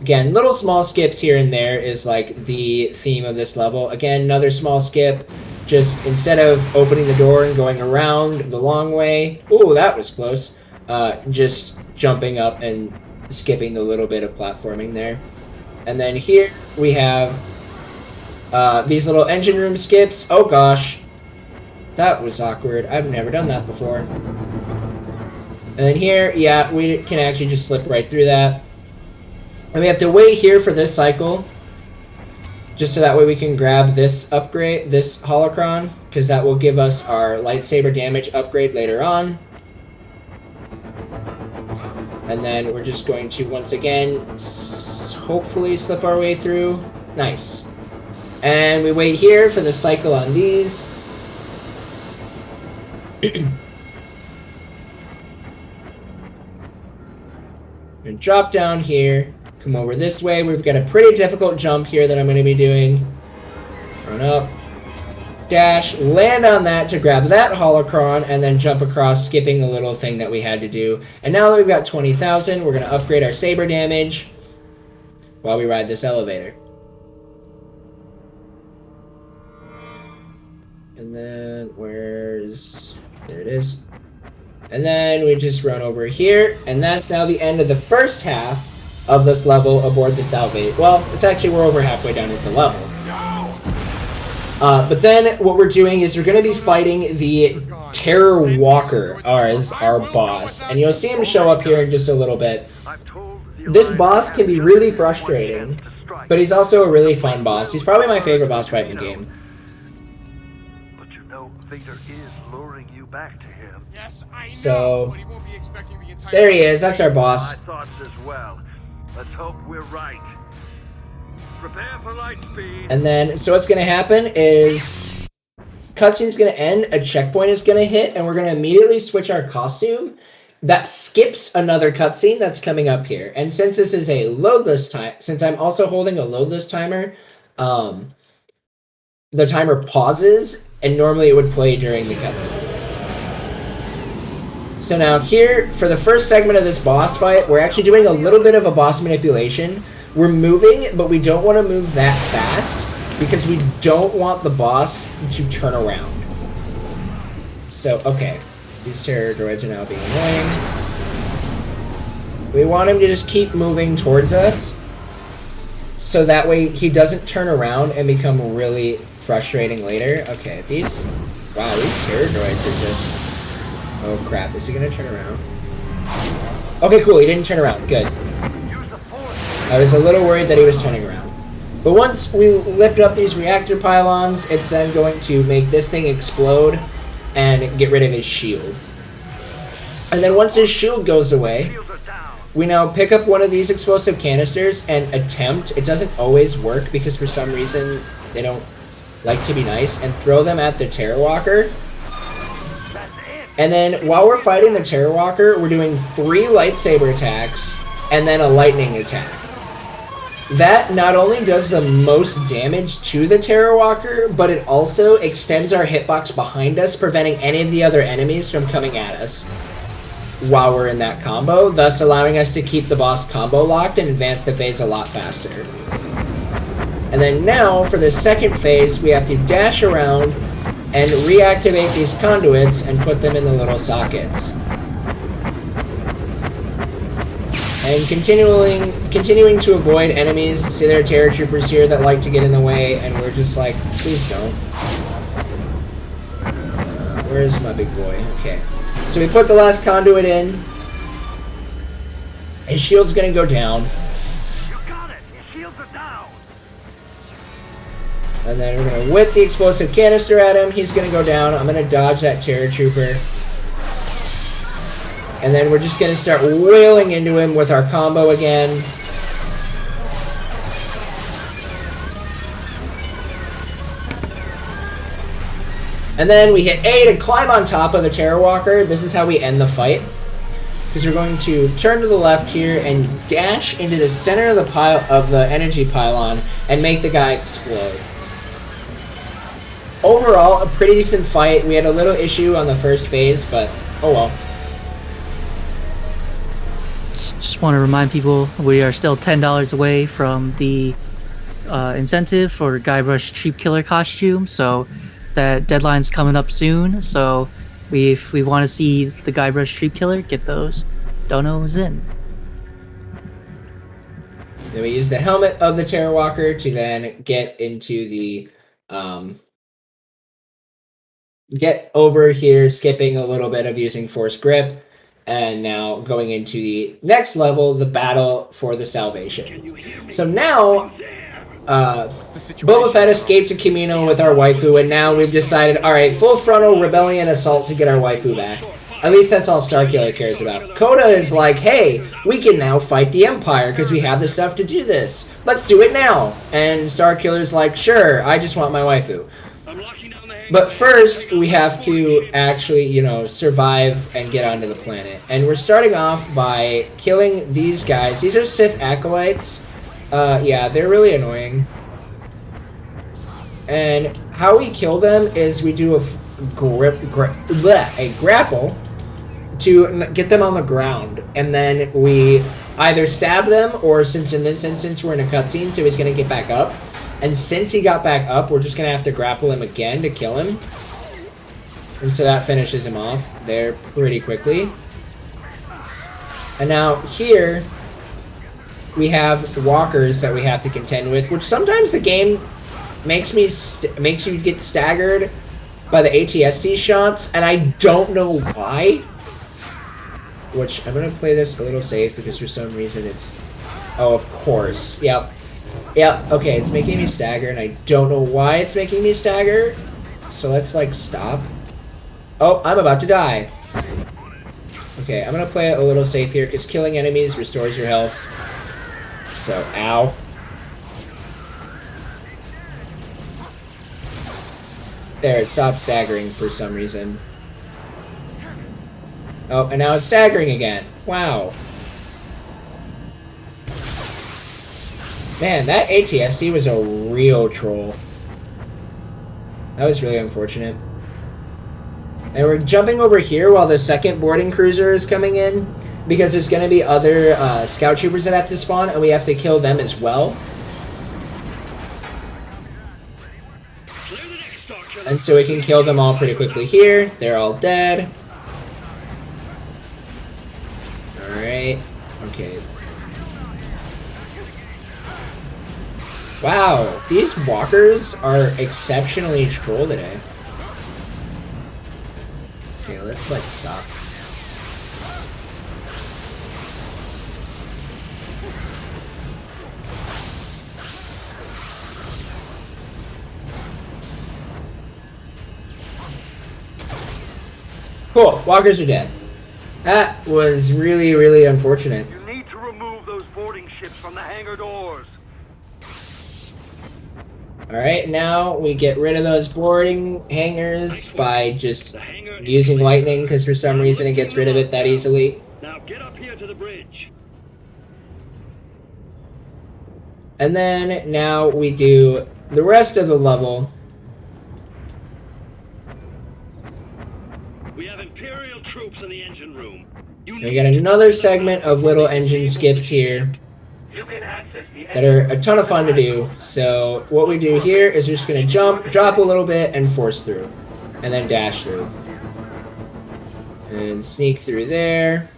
Again, little small skips here and there is like the theme of this level. Again, another small skip. Just instead of opening the door and going around the long way, ooh, that was close, just jumping up and skipping the little bit of platforming there. And then here we have these little engine room skips. Oh gosh, that was awkward. I've never done that before. And then here, yeah, we can actually just slip right through that. And we have to wait here for this cycle, just so that way we can grab this upgrade, this holocron, because that will give us our lightsaber damage upgrade later on. And then we're just going to, once again, hopefully slip our way through. Nice. And we wait here for the cycle on these. And drop down here. Come over this way. We've got a pretty difficult jump here that I'm going to be doing. Run up. Dash. Land on that to grab that holocron. And then jump across, skipping the little thing that we had to do. And now that we've got 20,000, we're going to upgrade our saber damage while we ride this elevator. And then where's... There it is. And then we just run over here. And that's now the end of the first half of this level aboard the Salvate. Well, it's actually, we're over halfway done with the level. But then what we're doing is we're going to be fighting the Terror Walker as our boss. And you'll see him show up here in just a little bit. This boss can be really frustrating, but he's also a really fun boss. He's probably my favorite boss fight in the game. But you know, Vader is luring you back to him. Yes, I know. So, but he won't be expecting the entire there he is. That's our boss. My thoughts as well. Let's hope we're right. Prepare for light speed. And then, so what's going to happen is cutscene's going to end, a checkpoint is going to hit, and we're going to immediately switch our costume. That skips another cutscene that's coming up here. And since this is a loadless time, since I'm also holding a loadless timer, the timer pauses, and normally it would play during the cutscene. So now here, for the first segment of this boss fight, we're actually doing a little bit of a boss manipulation. We're moving, but we don't want to move that fast, because we don't want the boss to turn around. So, okay. These terror droids are now being annoying. We want him to just keep moving towards us, so that way he doesn't turn around and become really frustrating later. Okay, these... Wow, these terror droids are just... Oh crap, is he gonna turn around? Okay, cool, he didn't turn around. Good. I was a little worried that he was turning around. But once we lift up these reactor pylons, it's then going to make this thing explode and get rid of his shield. And then once his shield goes away, we now pick up one of these explosive canisters and attempt, it doesn't always work because for some reason they don't like to be nice, and throw them at the Terror Walker. And then while we're fighting the Terror Walker, we're doing 3 lightsaber attacks and then a lightning attack. That not only does the most damage to the Terror Walker, but it also extends our hitbox behind us, preventing any of the other enemies from coming at us while we're in that combo, thus allowing us to keep the boss combo locked and advance the phase a lot faster. And then now, for the second phase, we have to dash around and reactivate these conduits and put them in the little sockets. And continuing to avoid enemies. See, there are Terror Troopers here that like to get in the way, and we're just like, please don't. Where's my big boy? Okay. So we put the last conduit in. His shield's gonna go down. You got it. His shields are down. And then we're gonna whip the explosive canister at him. He's gonna go down. I'm gonna dodge that Terror Trooper. And then we're just gonna start wailing into him with our combo again. And then we hit A to climb on top of the Terror Walker. This is how we end the fight. Because we're going to turn to the left here and dash into the center of the energy pylon and make the guy explode. Overall, a pretty decent fight. We had a little issue on the first phase, but oh well. Just want to remind people we are still $10 away from the incentive for Guybrush Troop Killer costume, so that deadline's coming up soon. So if we want to see the Guybrush Troop Killer, get those donos in. Then we use the helmet of the Terror Walker to then get into the get over here, skipping a little bit of using Force Grip. And now going into the next level, the battle for the salvation. So now, Boba Fett escaped to Kamino with our waifu, and now we've decided, alright, full frontal rebellion assault to get our waifu back. At least that's all Starkiller cares about. Coda is like, hey, we can now fight the Empire because we have the stuff to do this. Let's do it now. And Starkiller's like, sure, I just want my waifu. But first, we have to actually, you know, survive and get onto the planet. And we're starting off by killing these guys. These are Sith Acolytes. Yeah, they're really annoying. And how we kill them is we do a grapple to get them on the ground. And then we either stab them, or since in this instance we're in a cutscene, so he's going to get back up. And since he got back up, we're just going to have to grapple him again to kill him. And so that finishes him off there pretty quickly. And now here, we have walkers that we have to contend with, which sometimes the game makes you get staggered by the ATST shots, and I don't know why. Which, I'm going to play this a little safe because for some reason it's... Oh, of course. Yep. Yep, okay, it's making me stagger, and I don't know why it's making me stagger. So let's, like, stop. Oh, I'm about to die. Okay, I'm gonna play it a little safe here, because killing enemies restores your health. So, ow. There, it stopped staggering for some reason. Oh, and now it's staggering again. Wow. Man, that ATSD was a real troll. That was really unfortunate. And we're jumping over here while the second boarding cruiser is coming in, because there's going to be other scout troopers that have to spawn, and we have to kill them as well. And so we can kill them all pretty quickly here. They're all dead. Alright. Okay. Wow, these walkers are exceptionally troll today. Okay, let's like stop. Cool, walkers are dead. That was really, really unfortunate. You need to remove those boarding ships from the hangar doors. Alright, now we get rid of those boarding hangers by just using lightning, because for some reason it gets rid of it that easily. Now get up here to the bridge. And then now we do the rest of the level. We have Imperial troops in the engine room. We got another segment of little engine skips here that are a ton of fun to do. So what we do here is we're just going to jump, drop a little bit, and force through. And then dash through. And sneak through there.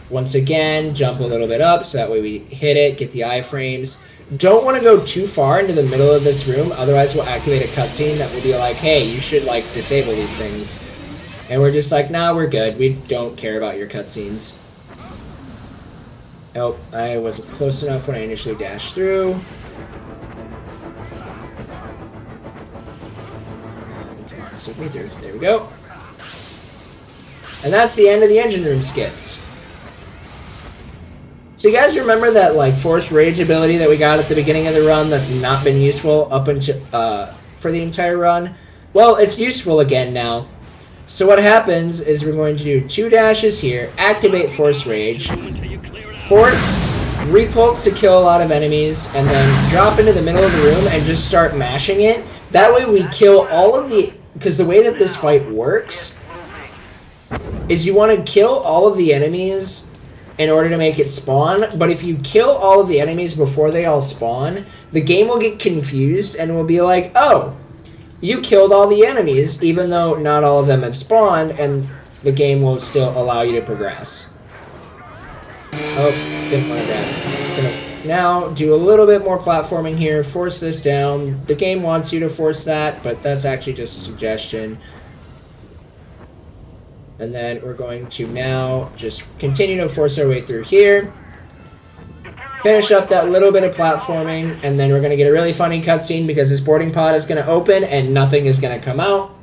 Once again, jump a little bit up so that way we hit it, get the iframes. Don't want to go too far into the middle of this room, otherwise we'll activate a cutscene that will be like, hey, you should like disable these things. And we're just like, nah, we're good. We don't care about your cutscenes. Oh, I wasn't close enough when I initially dashed through. Come on, slip me through. There we go. And that's the end of the engine room skips. So you guys remember that like force rage ability that we got at the beginning of the run that's not been useful up until for the entire run? Well, it's useful again now. So what happens is we're going to do 2 dashes here, activate force rage, force repulse to kill a lot of enemies, and then drop into the middle of the room and just start mashing it. That way we kill all of the, because the way that this fight works is you want to kill all of the enemies in order to make it spawn, but if you kill all of the enemies before they all spawn, the game will get confused and will be like, oh, you killed all the enemies, even though not all of them have spawned, and the game will still allow you to progress. Oh, didn't want that. Gonna now do a little bit more platforming here, force this down. The game wants you to force that, but that's actually just a suggestion. And then we're going to now just continue to force our way through here. Finish up that little bit of platforming, and then we're going to get a really funny cutscene because this boarding pod is going to open and nothing is going to come out.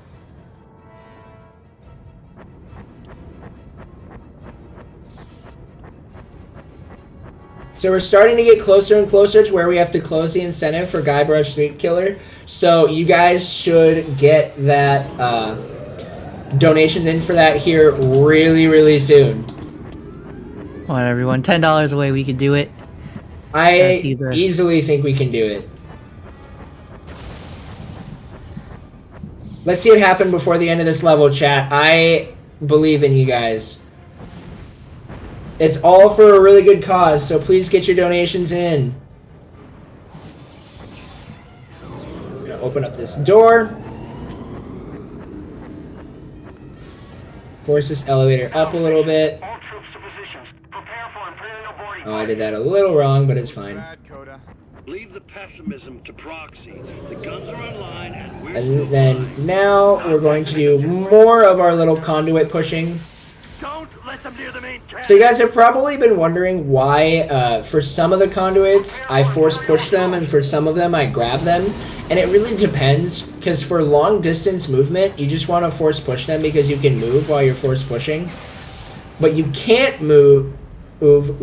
So we're starting to get closer and closer to where we have to close the incentive for Guybrush Street Killer. So you guys should get that donations in for that here really, really soon. Come on, everyone. $10 away, we can do it. I easily think we can do it. Let's see what happened before the end of this level, chat. I believe in you guys. It's all for a really good cause, so please get your donations in. I'm gonna open up this door. Force this elevator up a little bit. Oh, I did that a little wrong, but it's fine. Leave the pessimism to proxy. The guns are online and we're... And then now we're going to do more of our little conduit pushing. Don't let them near the main cannon. So you guys have probably been wondering why, for some of the conduits, I force push them, and for some of them, I grab them. And it really depends, because for long distance movement, you just want to force push them because you can move while you're force pushing. But you can't move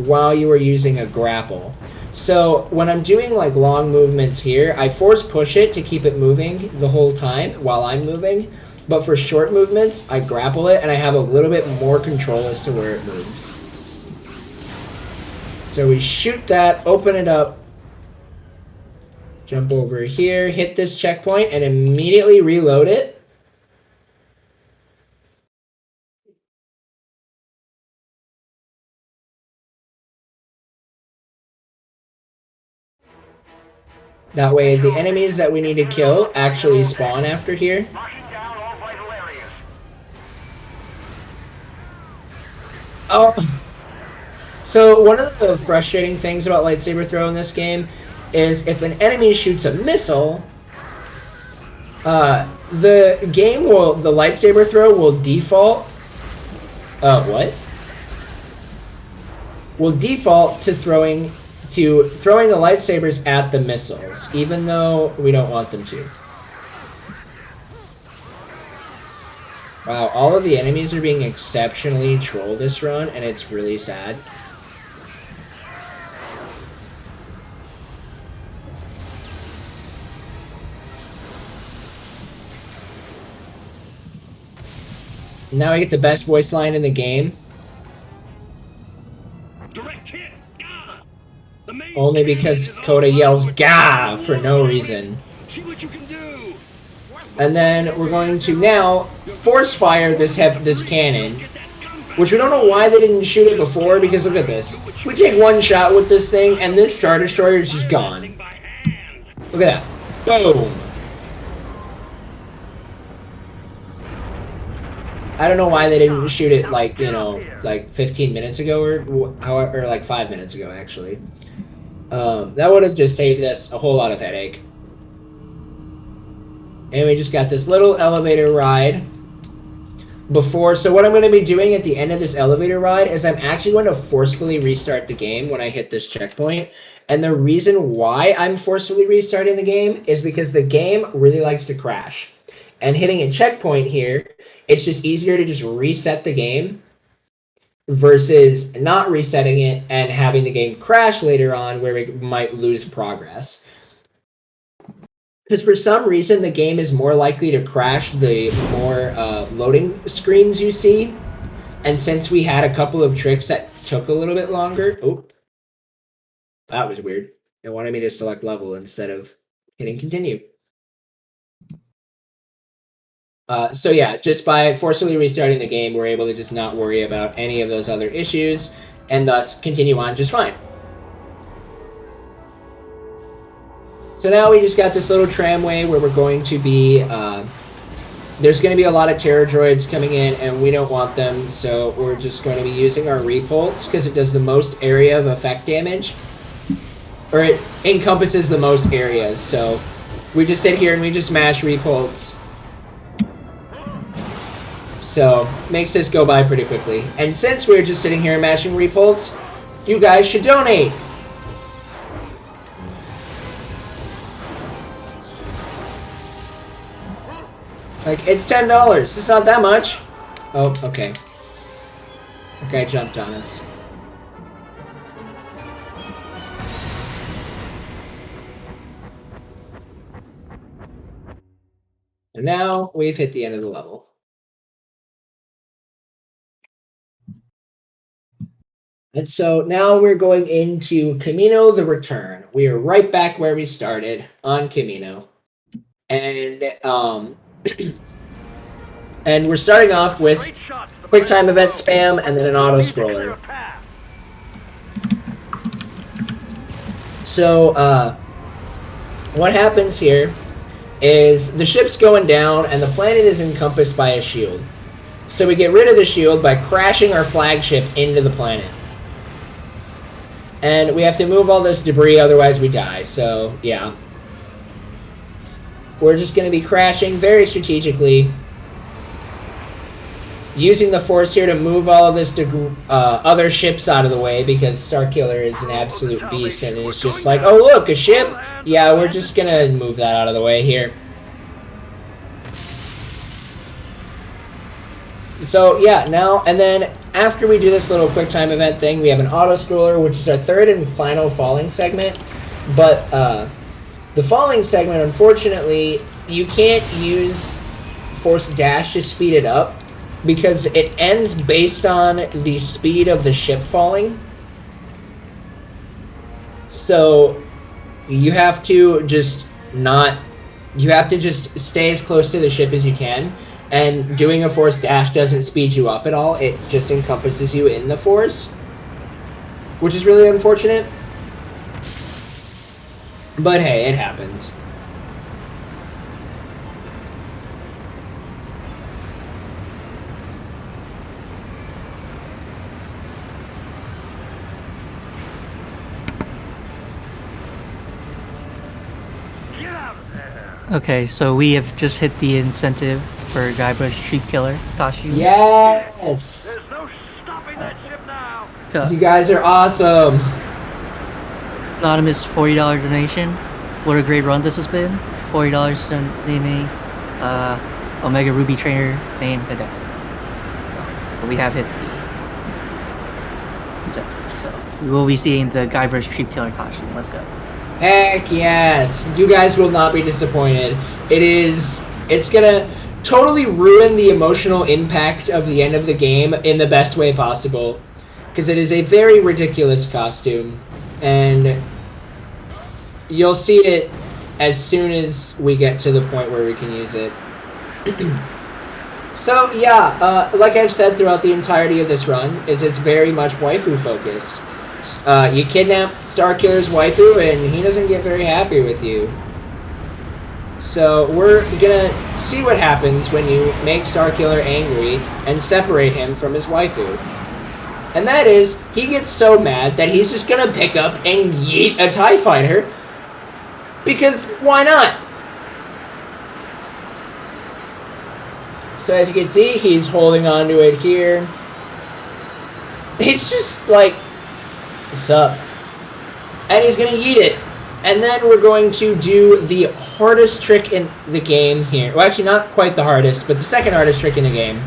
while you are using a grapple. So when I'm doing like long movements here, I force push it to keep it moving the whole time while I'm moving. But for short movements, I grapple it and I have a little bit more control as to where it moves. So we shoot that, open it up, jump over here, hit this checkpoint, and immediately reload it. That way, the enemies that we need to kill actually spawn after here. Oh, so one of the frustrating things about lightsaber throw in this game is if an enemy shoots a missile, the lightsaber throw will default. What? Will default to throwing the lightsabers at the missiles, even though we don't want them to. Wow, all of the enemies are being exceptionally trolled this run, and it's really sad. Now I get the best voice line in the game. Direct hit. Gah! The main Only cannon because is Coda online. yells "Gah" for no reason. See what you can do. And then we're going to now force fire this cannon, which we don't know why they didn't shoot it before, because look at this. We take one shot with this thing, and this Star Destroyer is just gone. By hand. Look at that. Boom. I don't know why they didn't shoot it like, you know, like 15 minutes ago or however, or like 5 minutes ago, actually. That would have just saved us a whole lot of headache. And we just got this little elevator ride before. So what I'm going to be doing at the end of this elevator ride is I'm actually going to forcefully restart the game when I hit this checkpoint. And the reason why I'm forcefully restarting the game is because the game really likes to crash. And hitting a checkpoint here, it's just easier to just reset the game versus not resetting it and having the game crash later on where we might lose progress. Because for some reason, the game is more likely to crash the more loading screens you see. And since we had a couple of tricks that took a little bit longer... Oh, that was weird. It wanted me to select level instead of hitting continue. So yeah, just by forcibly restarting the game, we're able to just not worry about any of those other issues, and thus continue on just fine. So now we just got this little tramway where we're going to be, there's going to be a lot of terror droids coming in, and we don't want them, so we're just going to be using our repulse, because it does the most area of effect damage, or it encompasses the most areas, so we just sit here and we just mash repulse. So, makes this go by pretty quickly. And since we're just sitting here mashing repulse, you guys should donate! Like, it's $10. It's not that much. Oh, okay. Okay, jumped on us. And now we've hit the end of the level. And so now we're going into Camino the Return. We are right back where we started on Camino. And and we're starting off with quick time event spam and then an auto scroller. So what happens here is the ship's going down and the planet is encompassed by a shield. So we get rid of the shield by crashing our flagship into the planet. And we have to move all this debris, otherwise we die. So, yeah. We're just going to be crashing very strategically. Using the Force here to move all of this other ships out of the way, because Starkiller is an absolute beast and it's just like, oh look, a ship? Yeah, we're just going to move that out of the way here. So, yeah, now, and then after we do this little quick time event thing, we have an auto scroller, which is our third and final falling segment. But the falling segment, unfortunately, you can't use Force Dash to speed it up, because it ends based on the speed of the ship falling. So you have to just stay as close to the ship as you can. And doing a Force Dash doesn't speed you up at all. It just encompasses you in the Force, which is really unfortunate. But hey, it happens. Get out of there. Okay, so we have just hit the incentive for Guybrush Street Killer costume. Yes! There's no stopping that ship now. You guys are awesome! Anonymous $40 donation. What a great run this has been. $40 to name a Omega Ruby trainer named Hideo. So we have hit the incentive. So we will be seeing the Guybrush Street Killer costume. Let's go. Heck yes! You guys will not be disappointed. It's gonna... totally ruin the emotional impact of the end of the game in the best way possible. Because it is a very ridiculous costume. And you'll see it as soon as we get to the point where we can use it. So, yeah, like I've said throughout the entirety of this run, it's very much waifu focused. You kidnap Starkiller's waifu, and he doesn't get very happy with you. So we're gonna see what happens when you make Starkiller angry and separate him from his waifu. And that is, he gets so mad that he's just gonna pick up and yeet a TIE fighter. Because why not? So as you can see, he's holding on to it here. He's just like, what's up? And he's gonna yeet it. And then we're going to do the hardest trick in the game here. Well, actually, not quite the hardest, but the second hardest trick in the game.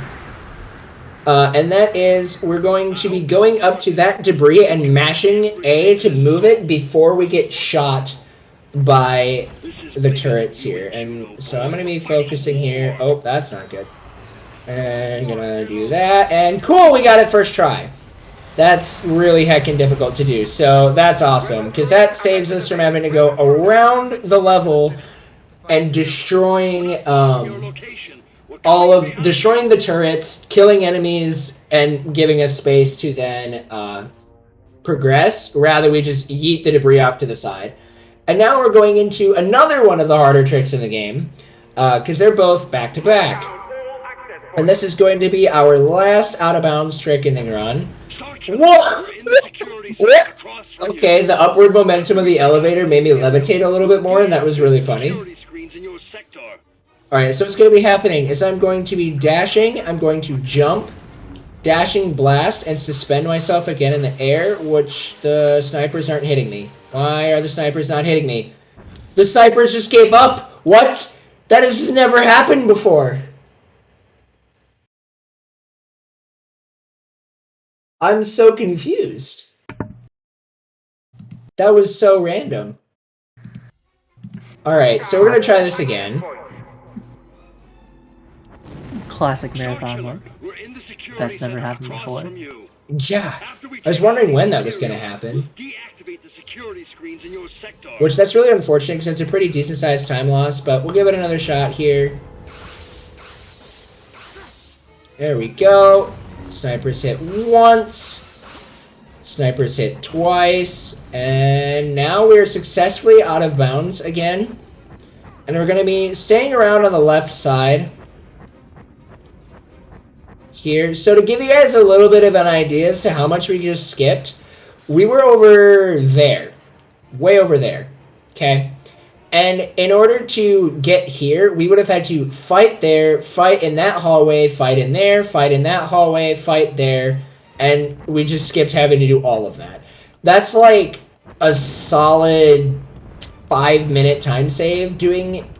And that is, we're going to be going up to that debris and mashing A to move it before we get shot by the turrets here. And so I'm going to be focusing here. Oh, that's not good. And I'm going to do that. And cool, we got it first try. That's really heckin' difficult to do. So that's awesome, because that saves us from having to go around the level and destroying destroying the turrets, killing enemies, and giving us space to then progress. Rather, we just yeet the debris off to the side. And now we're going into another one of the harder tricks in the game, because they're both back to back. And this is going to be our last out-of-bounds trick in the run. Whoa! Okay, the upward momentum of the elevator made me levitate a little bit more, and that was really funny. Alright, so what's going to be happening is I'm going to be dashing, I'm going to jump, dashing blast, and suspend myself again in the air, which the snipers aren't hitting me. Why are the snipers not hitting me? The snipers just gave up! What? That has never happened before! I'm so confused. That was so random. Alright, so we're gonna try this again. Classic marathon look. That's never happened before. Yeah, I was wondering when that was gonna happen. Which, that's really unfortunate because it's a pretty decent sized time loss, but we'll give it another shot here. There we go. Snipers hit once. Snipers hit twice. And now we're successfully out of bounds again. And we're going to be staying around on the left side here. So to give you guys a little bit of an idea as to how much we just skipped, we were over there. Way over there. Okay? And in order to get here, we would have had to fight there, fight in that hallway, fight in there, fight in that hallway, fight there, and we just skipped having to do all of that. That's like a solid 5-minute time save getting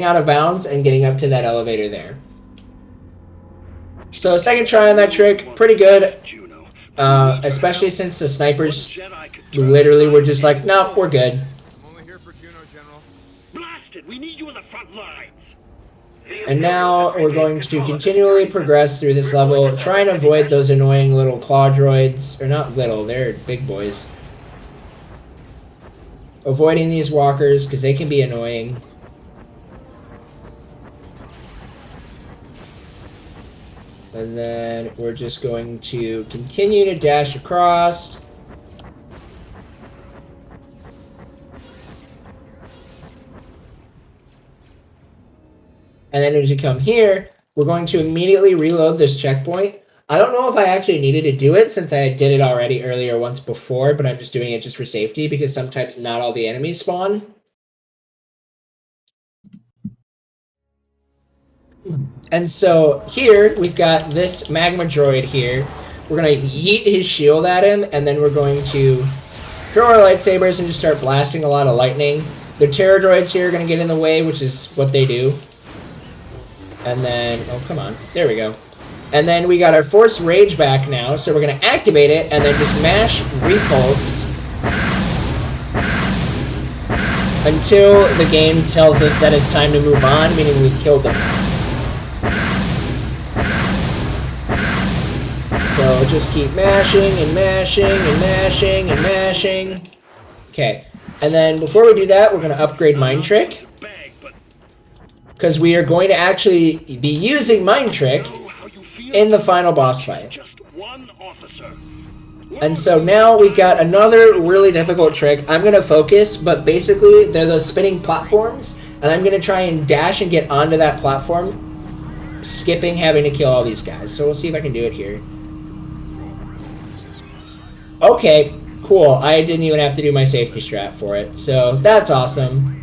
out of bounds and getting up to that elevator there. So second try on that trick, pretty good, especially since the snipers literally were just like, nope, we're good. We need you in the front lines. And now we're going to continually progress through this level, try and avoid those annoying little claw droids. Or not little, they're big boys. Avoiding these walkers, because they can be annoying. And then we're just going to continue to dash across. And then as you come here, we're going to immediately reload this checkpoint. I don't know if I actually needed to do it since I did it already earlier once before, but I'm just doing it just for safety because sometimes not all the enemies spawn. And so here we've got this magma droid here. We're going to yeet his shield at him, and then we're going to throw our lightsabers and just start blasting a lot of lightning. The Terror droids here are going to get in the way, which is what they do. And then, oh, come on. There we go. And then we got our Force Rage back now, so we're going to activate it and then just mash Repulse until the game tells us that it's time to move on, meaning we've killed them. So just keep mashing and mashing and mashing and mashing. Okay, and then before we do that, we're going to upgrade Mind Trick. Because we are going to actually be using Mind Trick in the final boss fight. And so now we've got another really difficult trick. I'm going to focus, but basically they're those spinning platforms, and I'm going to try and dash and get onto that platform, skipping having to kill all these guys. So we'll see if I can do it here. Okay, cool. I didn't even have to do my safety strat for it, so that's awesome.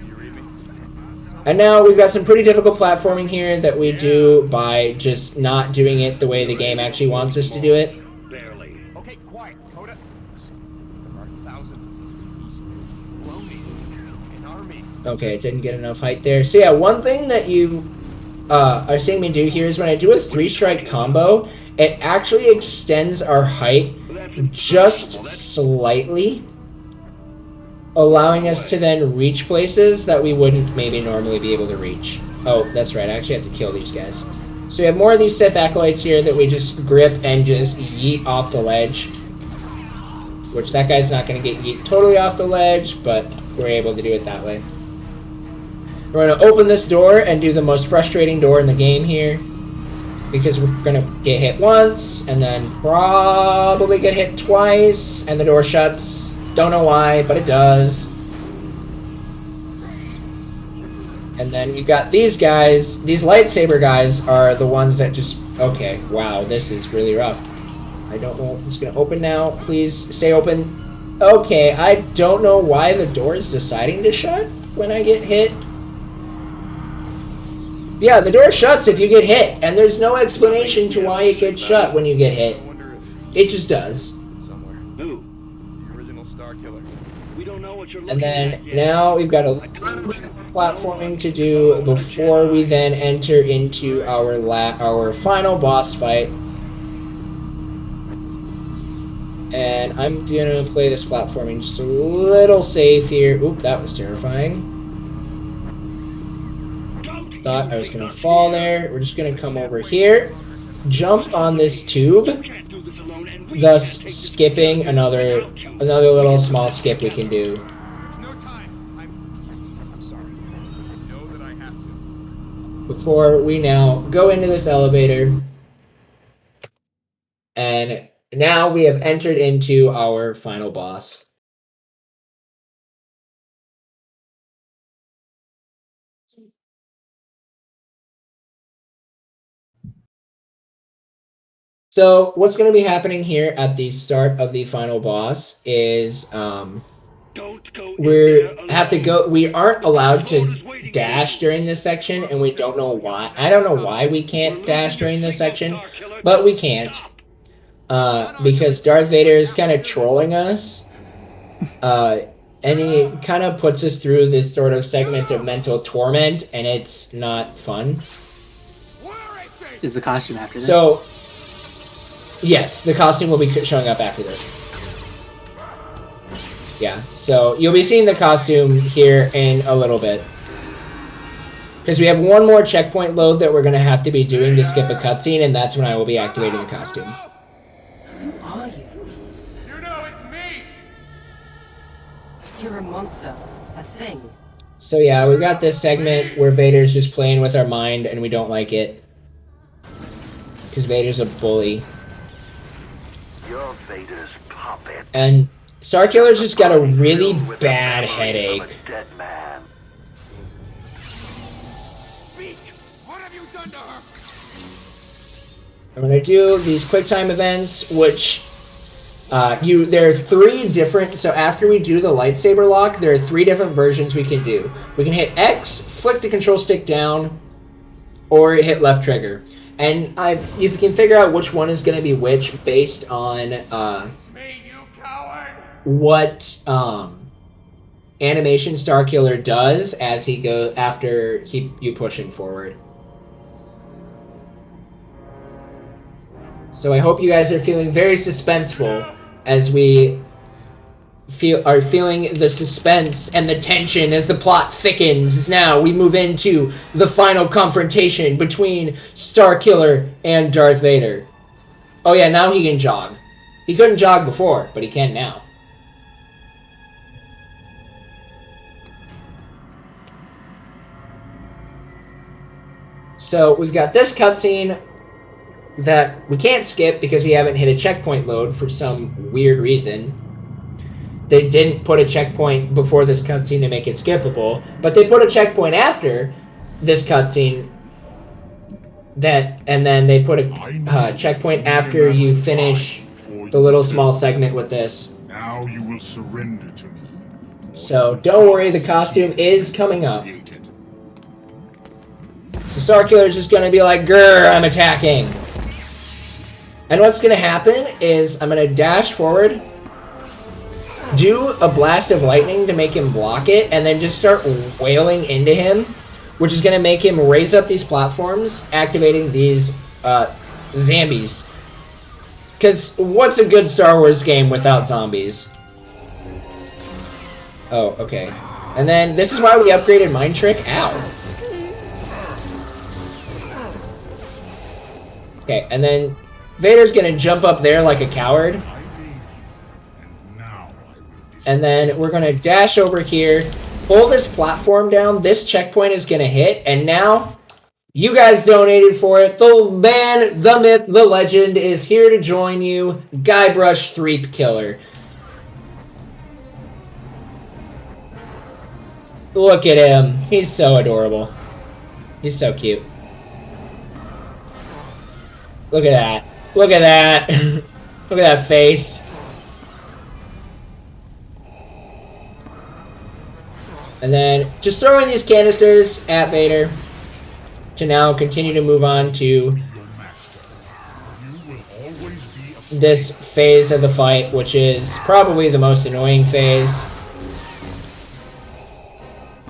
And now we've got some pretty difficult platforming here that we do by just not doing it the way the game actually wants us to do it. Okay, quiet, Coda. Listen, there are thousands of these cloning an army. Okay, didn't get enough height there. So yeah, one thing that you are seeing me do here is when I do a 3-strike combo, it actually extends our height just slightly, allowing us to then reach places that we wouldn't maybe normally be able to reach. Oh, that's right, I actually have to kill these guys. So we have more of these Sith Acolytes here that we just grip and just yeet off the ledge. Which that guy's not going to get yeet totally off the ledge, but we're able to do it that way. We're going to open this door and do the most frustrating door in the game here. Because we're going to get hit once, and then probably get hit twice, and the door shuts. Don't know why, but it does. And then we've got these guys. These lightsaber guys are the ones that just... Okay, wow, this is really rough. I don't know if it's going to open now. Please stay open. Okay, I don't know why the door is deciding to shut when I get hit. Yeah, the door shuts if you get hit, and there's no explanation to why it gets shut when you get hit. It just does. Somewhere. Who? The original Star Killer. We don't know what you're And looking then at yet. now we've got a little bit of platforming to do before we then enter into our final boss fight. And I'm gonna play this platforming just a little safe here. Oop, that was terrifying. Thought I was gonna fall there. We're just gonna come over here, jump on this tube, thus skipping another little small skip we can do. There's no time. I'm sorry. I know that I have to. Before we now go into this elevator, and now we have entered into our final boss. So what's going to be happening here at the start of the final boss is we aren't allowed to dash during this section, and we don't know why. I don't know why we can't dash during this section, but we can't. Because Darth Vader is kind of trolling us. And he kind of puts us through this sort of segment of mental torment, and it's not fun. Is the costume after this? So, yes, the costume will be showing up after this. Yeah, so you'll be seeing the costume here in a little bit. Because we have one more checkpoint load that we're going to have to be doing to skip a cutscene, and that's when I will be activating the costume. Who are you? You know it's me! You're a monster. A thing. So yeah, we've got this segment where Vader's just playing with our mind, and we don't like it. Because Vader's a bully. You're Vader's puppet. And Starkiller's just got a really bad headache. Dead man. Speak! What have you done to her? I'm gonna do these QuickTime events, which there are 3 different. So after we do the lightsaber lock, there are 3 different versions we can do. We can hit X, flick the control stick down, or hit left trigger. And you can figure out which one is gonna be which based on It's me, you coward! what animation Starkiller does as he goes after you push him forward. So I hope you guys are feeling very suspenseful as we are feeling the suspense and the tension as the plot thickens. As now we move into the final confrontation between Starkiller and Darth Vader. Oh yeah, now he can jog. He couldn't jog before, but he can now. So we've got this cutscene that we can't skip because we haven't hit a checkpoint load for some weird reason. They didn't put a checkpoint before this cutscene to make it skippable, but they put a checkpoint after this cutscene and then they put a checkpoint after you finish the little small segment with this. Now you will surrender to me. So don't worry, the costume is coming up. So Starkiller's just gonna be like, grr, I'm attacking. And what's gonna happen is I'm gonna dash forward, do a blast of lightning to make him block it, and then just start wailing into him, which is gonna make him raise up these platforms, activating these zombies. Because what's a good Star Wars game without zombies? Oh, okay. And then this is why we upgraded Mind Trick. Ow. Okay, and then Vader's gonna jump up there like a coward. And then we're gonna dash over here, pull this platform down, this checkpoint is gonna hit, and now you guys donated for it. The man, the myth, the legend is here to join you, Guybrush Threep Killer. Look at him. He's so adorable. He's so cute. Look at that. Look at that. Look at that face. And then just throwing these canisters at Vader to now continue to move on to this phase of the fight, which is probably the most annoying phase.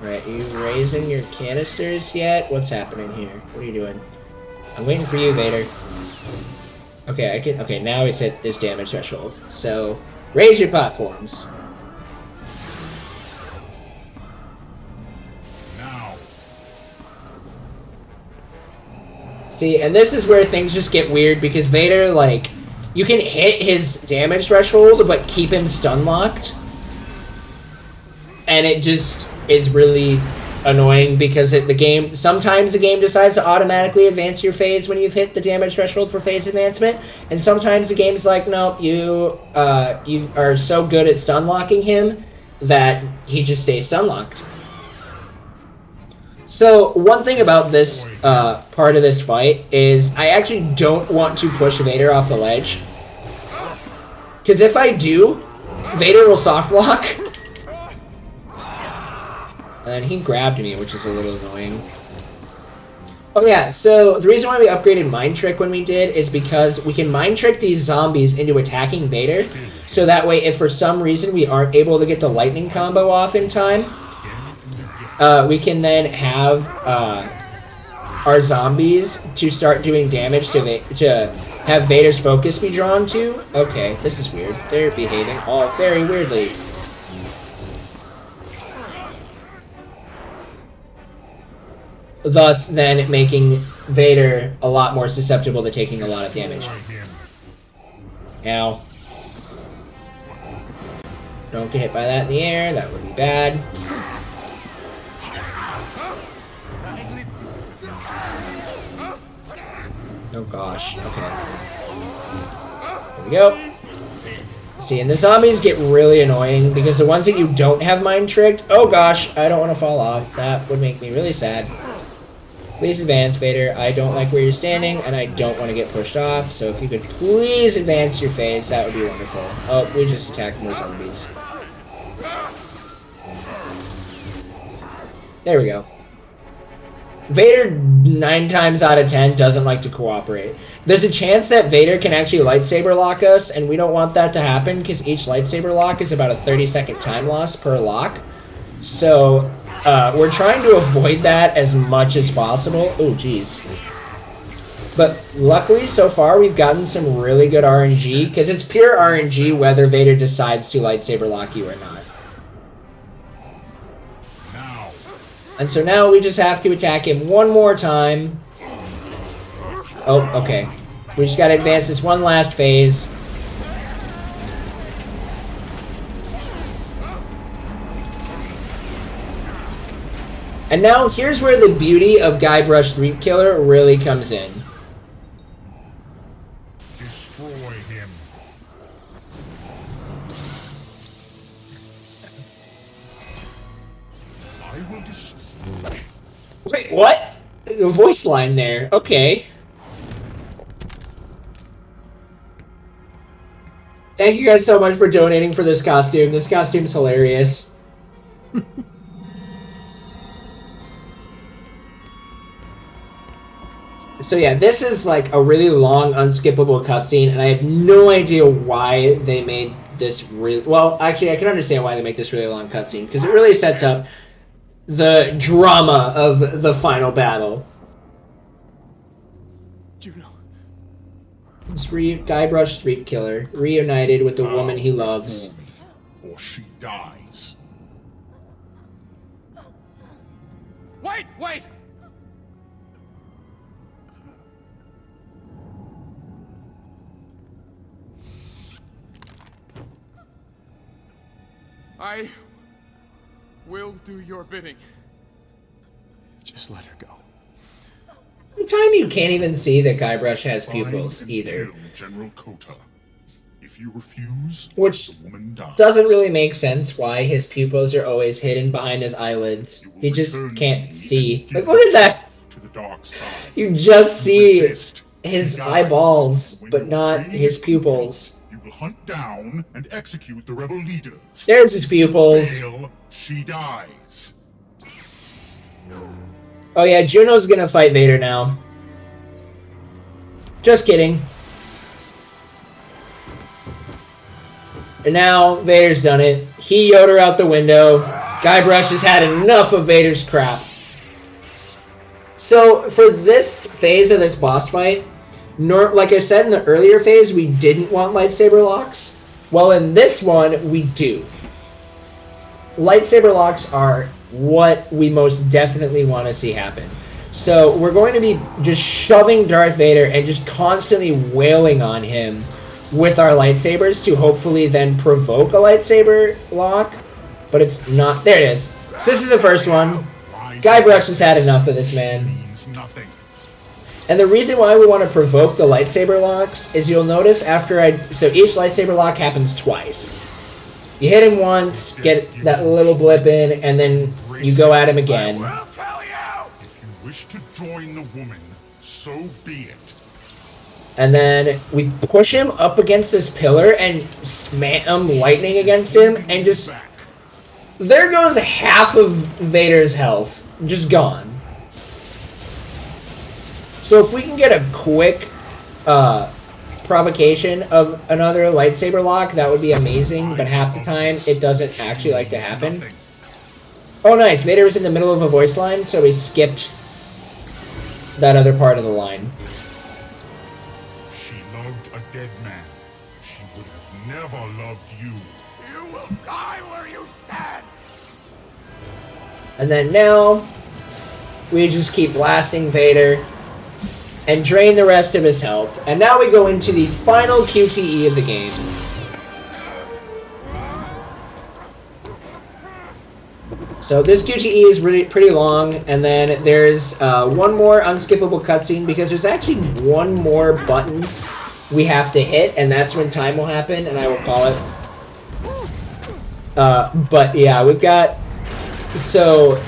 Alright, are you raising your canisters yet? What's happening here? What are you doing? I'm waiting for you, Vader. Okay, okay, now he's hit this damage threshold. So, raise your platforms. See, and this is where things just get weird, because Vader, like, you can hit his damage threshold, but keep him stun-locked. And it just is really annoying, because sometimes the game decides to automatically advance your phase when you've hit the damage threshold for phase advancement, and sometimes the game's like, no, you are so good at stun-locking him that he just stays stun-locked. So, one thing about this part of this fight is I actually don't want to push Vader off the ledge. Because if I do, Vader will soft lock. And then he grabbed me, which is a little annoying. Oh yeah, so the reason why we upgraded Mind Trick when we did is because we can Mind Trick these zombies into attacking Vader. So that way, if for some reason we aren't able to get the lightning combo off in time, we can then have our zombies to start doing damage to have Vader's focus be drawn to. Okay, this is weird. They're behaving all very weirdly. Thus, then making Vader a lot more susceptible to taking a lot of damage. Ow. Don't get hit by that in the air. That would be bad. Oh gosh, okay. There we go. See, and the zombies get really annoying because the ones that you don't have mind tricked, oh gosh, I don't want to fall off. That would make me really sad. Please advance, Vader. I don't like where you're standing, and I don't want to get pushed off, so if you could please advance your phase, that would be wonderful. Oh, we just attacked more zombies. There we go. Vader, 9 times out of 10, doesn't like to cooperate. There's a chance that Vader can actually lightsaber lock us, and we don't want that to happen because each lightsaber lock is about a 30-second time loss per lock. So, we're trying to avoid that as much as possible. Oh, jeez. But luckily, so far, we've gotten some really good RNG, because it's pure RNG whether Vader decides to lightsaber lock you or not. And so now we just have to attack him one more time. Oh, okay. We just gotta advance this one last phase. And now, here's where the beauty of Guybrush Threep Killer really comes in. Destroy him. I will destroy. Wait, what? A voice line there. Okay. Thank you guys so much for donating for this costume. This costume is hilarious. So yeah, this is like a really long, unskippable cutscene, and I have no idea why they made this really... Well, actually, I can understand why they make this really long cutscene, because it really sets up the drama of the final battle. Juno. This Guybrush Threep Killer, reunited with the woman he loves. Or she dies. Wait, wait! I will do your bidding. Just let her go. The time you can't even see that Guybrush has pupils Find and either. kill General Kota. If you refuse, Which the woman dies. doesn't really make sense why his pupils are always hidden behind his eyelids. You will He just return to can't me see. and Like, give look at that! yourself to the dark side. You just see Resist, his he dies. eyeballs, When but your not training his is complete, pupils. You will hunt down and execute the rebel leaders. There's his pupils. Fail, she dies. Oh yeah, Juno's gonna fight Vader now. Just kidding. And now Vader's done it. He Yoda out the window. Guybrush has had enough of Vader's crap. So for this phase of this boss fight, like I said in the earlier phase, we didn't want lightsaber locks. Well, in this one, we do. Lightsaber locks are what we most definitely want to see happen. So we're going to be just shoving Darth Vader and just constantly wailing on him with our lightsabers to hopefully then provoke a lightsaber lock. But it's not. There it is. So this is the first one. Guybrush has had enough of this man. Means nothing. And the reason why we want to provoke the lightsaber locks is you'll notice so each lightsaber lock happens twice. You hit him once, get that little blip in, and then you go at him again. I'll tell you! If you wish to join the woman, so be it. And then we push him up against this pillar and spam lightning against him, and just... There goes half of Vader's health. Just gone. So if we can get a quick provocation of another lightsaber lock, that would be amazing, but half the time it doesn't actually like to happen. Oh nice, Vader was in the middle of a voice line, so he skipped that other part of the line. She loved a dead man. She would have never loved you. You will die where you stand! And then now, we just keep blasting Vader and drain the rest of his health. And now we go into the final QTE of the game. So this QTE is really pretty long, and then there's one more unskippable cutscene because there's actually one more button we have to hit, and that's when time will happen, and I will call it. But yeah, we've got... So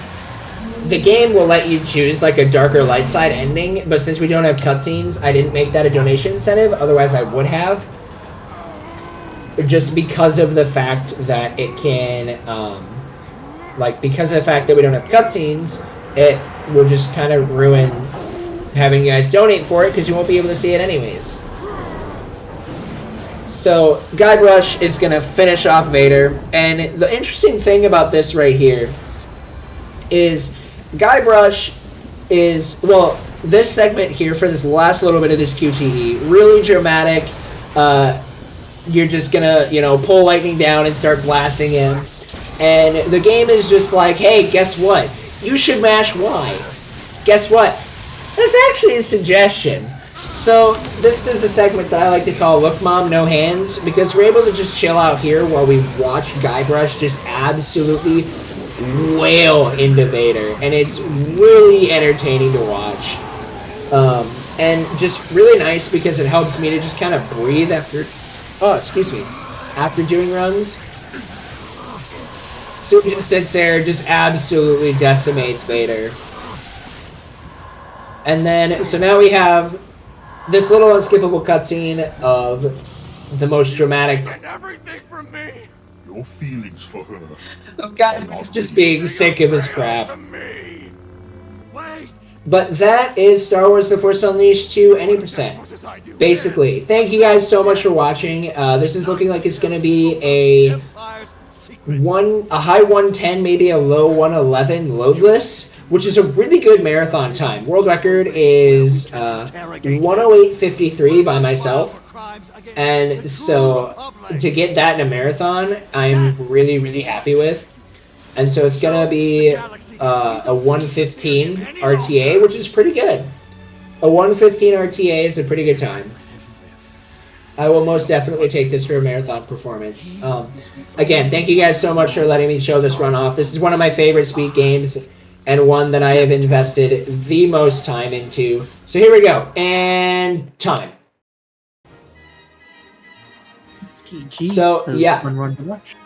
the game will let you choose like a darker light side ending, but since we don't have cutscenes, I didn't make that a donation incentive, otherwise I would have. Just because of the fact that it can, because of the fact that we don't have cutscenes, it will just kind of ruin having you guys donate for it because you won't be able to see it anyways. So Guybrush is going to finish off Vader, and the interesting thing about this right here is Guybrush is, well, this segment here for this last little bit of this QTE, really dramatic. You're just gonna, pull lightning down and start blasting him. And the game is just like, hey, guess what? You should mash Y. Guess what? That's actually a suggestion. So this is a segment that I like to call Look Mom, No Hands, because we're able to just chill out here while we watch Guybrush just absolutely wail into Vader, and it's really entertaining to watch. And just really nice because it helps me to just kind of breathe after, after doing runs. So he just sits there, just absolutely decimates Vader. And then, so now we have this little unskippable cutscene of the most dramatic. And everything from me. Your feelings for her. Of Guybrush just being sick of his crap. To me. Wait. But that is Star Wars The Force Unleashed to any percent. Basically, thank you guys so much for watching. This is looking like it's going to be a high 110, maybe a low 111 loadless, which is a really good marathon time. World record is 108.53 by myself. And so to get that in a marathon, I'm really, really happy with. And so it's going to be a 115 RTA, which is pretty good. A 115 RTA is a pretty good time. I will most definitely take this for a marathon performance. Again, thank you guys so much for letting me show this run off. This is one of my favorite speed games, and one that I have invested the most time into. So here we go, and time. GG. So, yeah. Fun run to watch.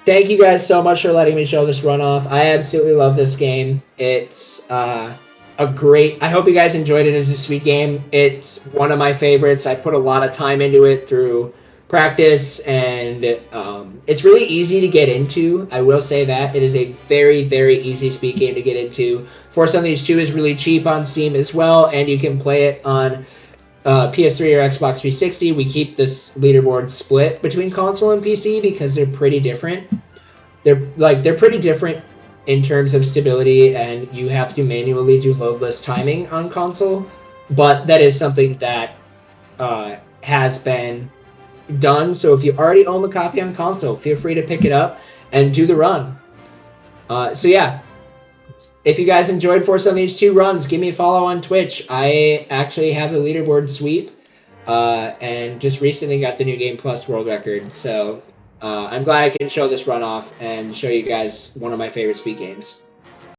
Thank you guys so much for letting me show this run off. I absolutely love this game. It's I hope you guys enjoyed it as a sweet game. It's one of my favorites. I've put a lot of time into it through practice, and it's really easy to get into. I will say that. It is a very, very easy speed game to get into. Force Unleashed 2 is really cheap on Steam as well, and you can play it on PS3 or Xbox 360. We keep this leaderboard split between console and PC because they're pretty different. They're pretty different in terms of stability, and you have to manually do loadless timing on console. But that is something that has been done. So if you already own the copy on console, feel free to pick it up and do the run. So yeah. If you guys enjoyed Force Unleashed 2 runs, give me a follow on Twitch. I actually have the leaderboard sweep, and just recently got the New Game Plus world record. So I'm glad I can show this run off and show you guys one of my favorite speed games.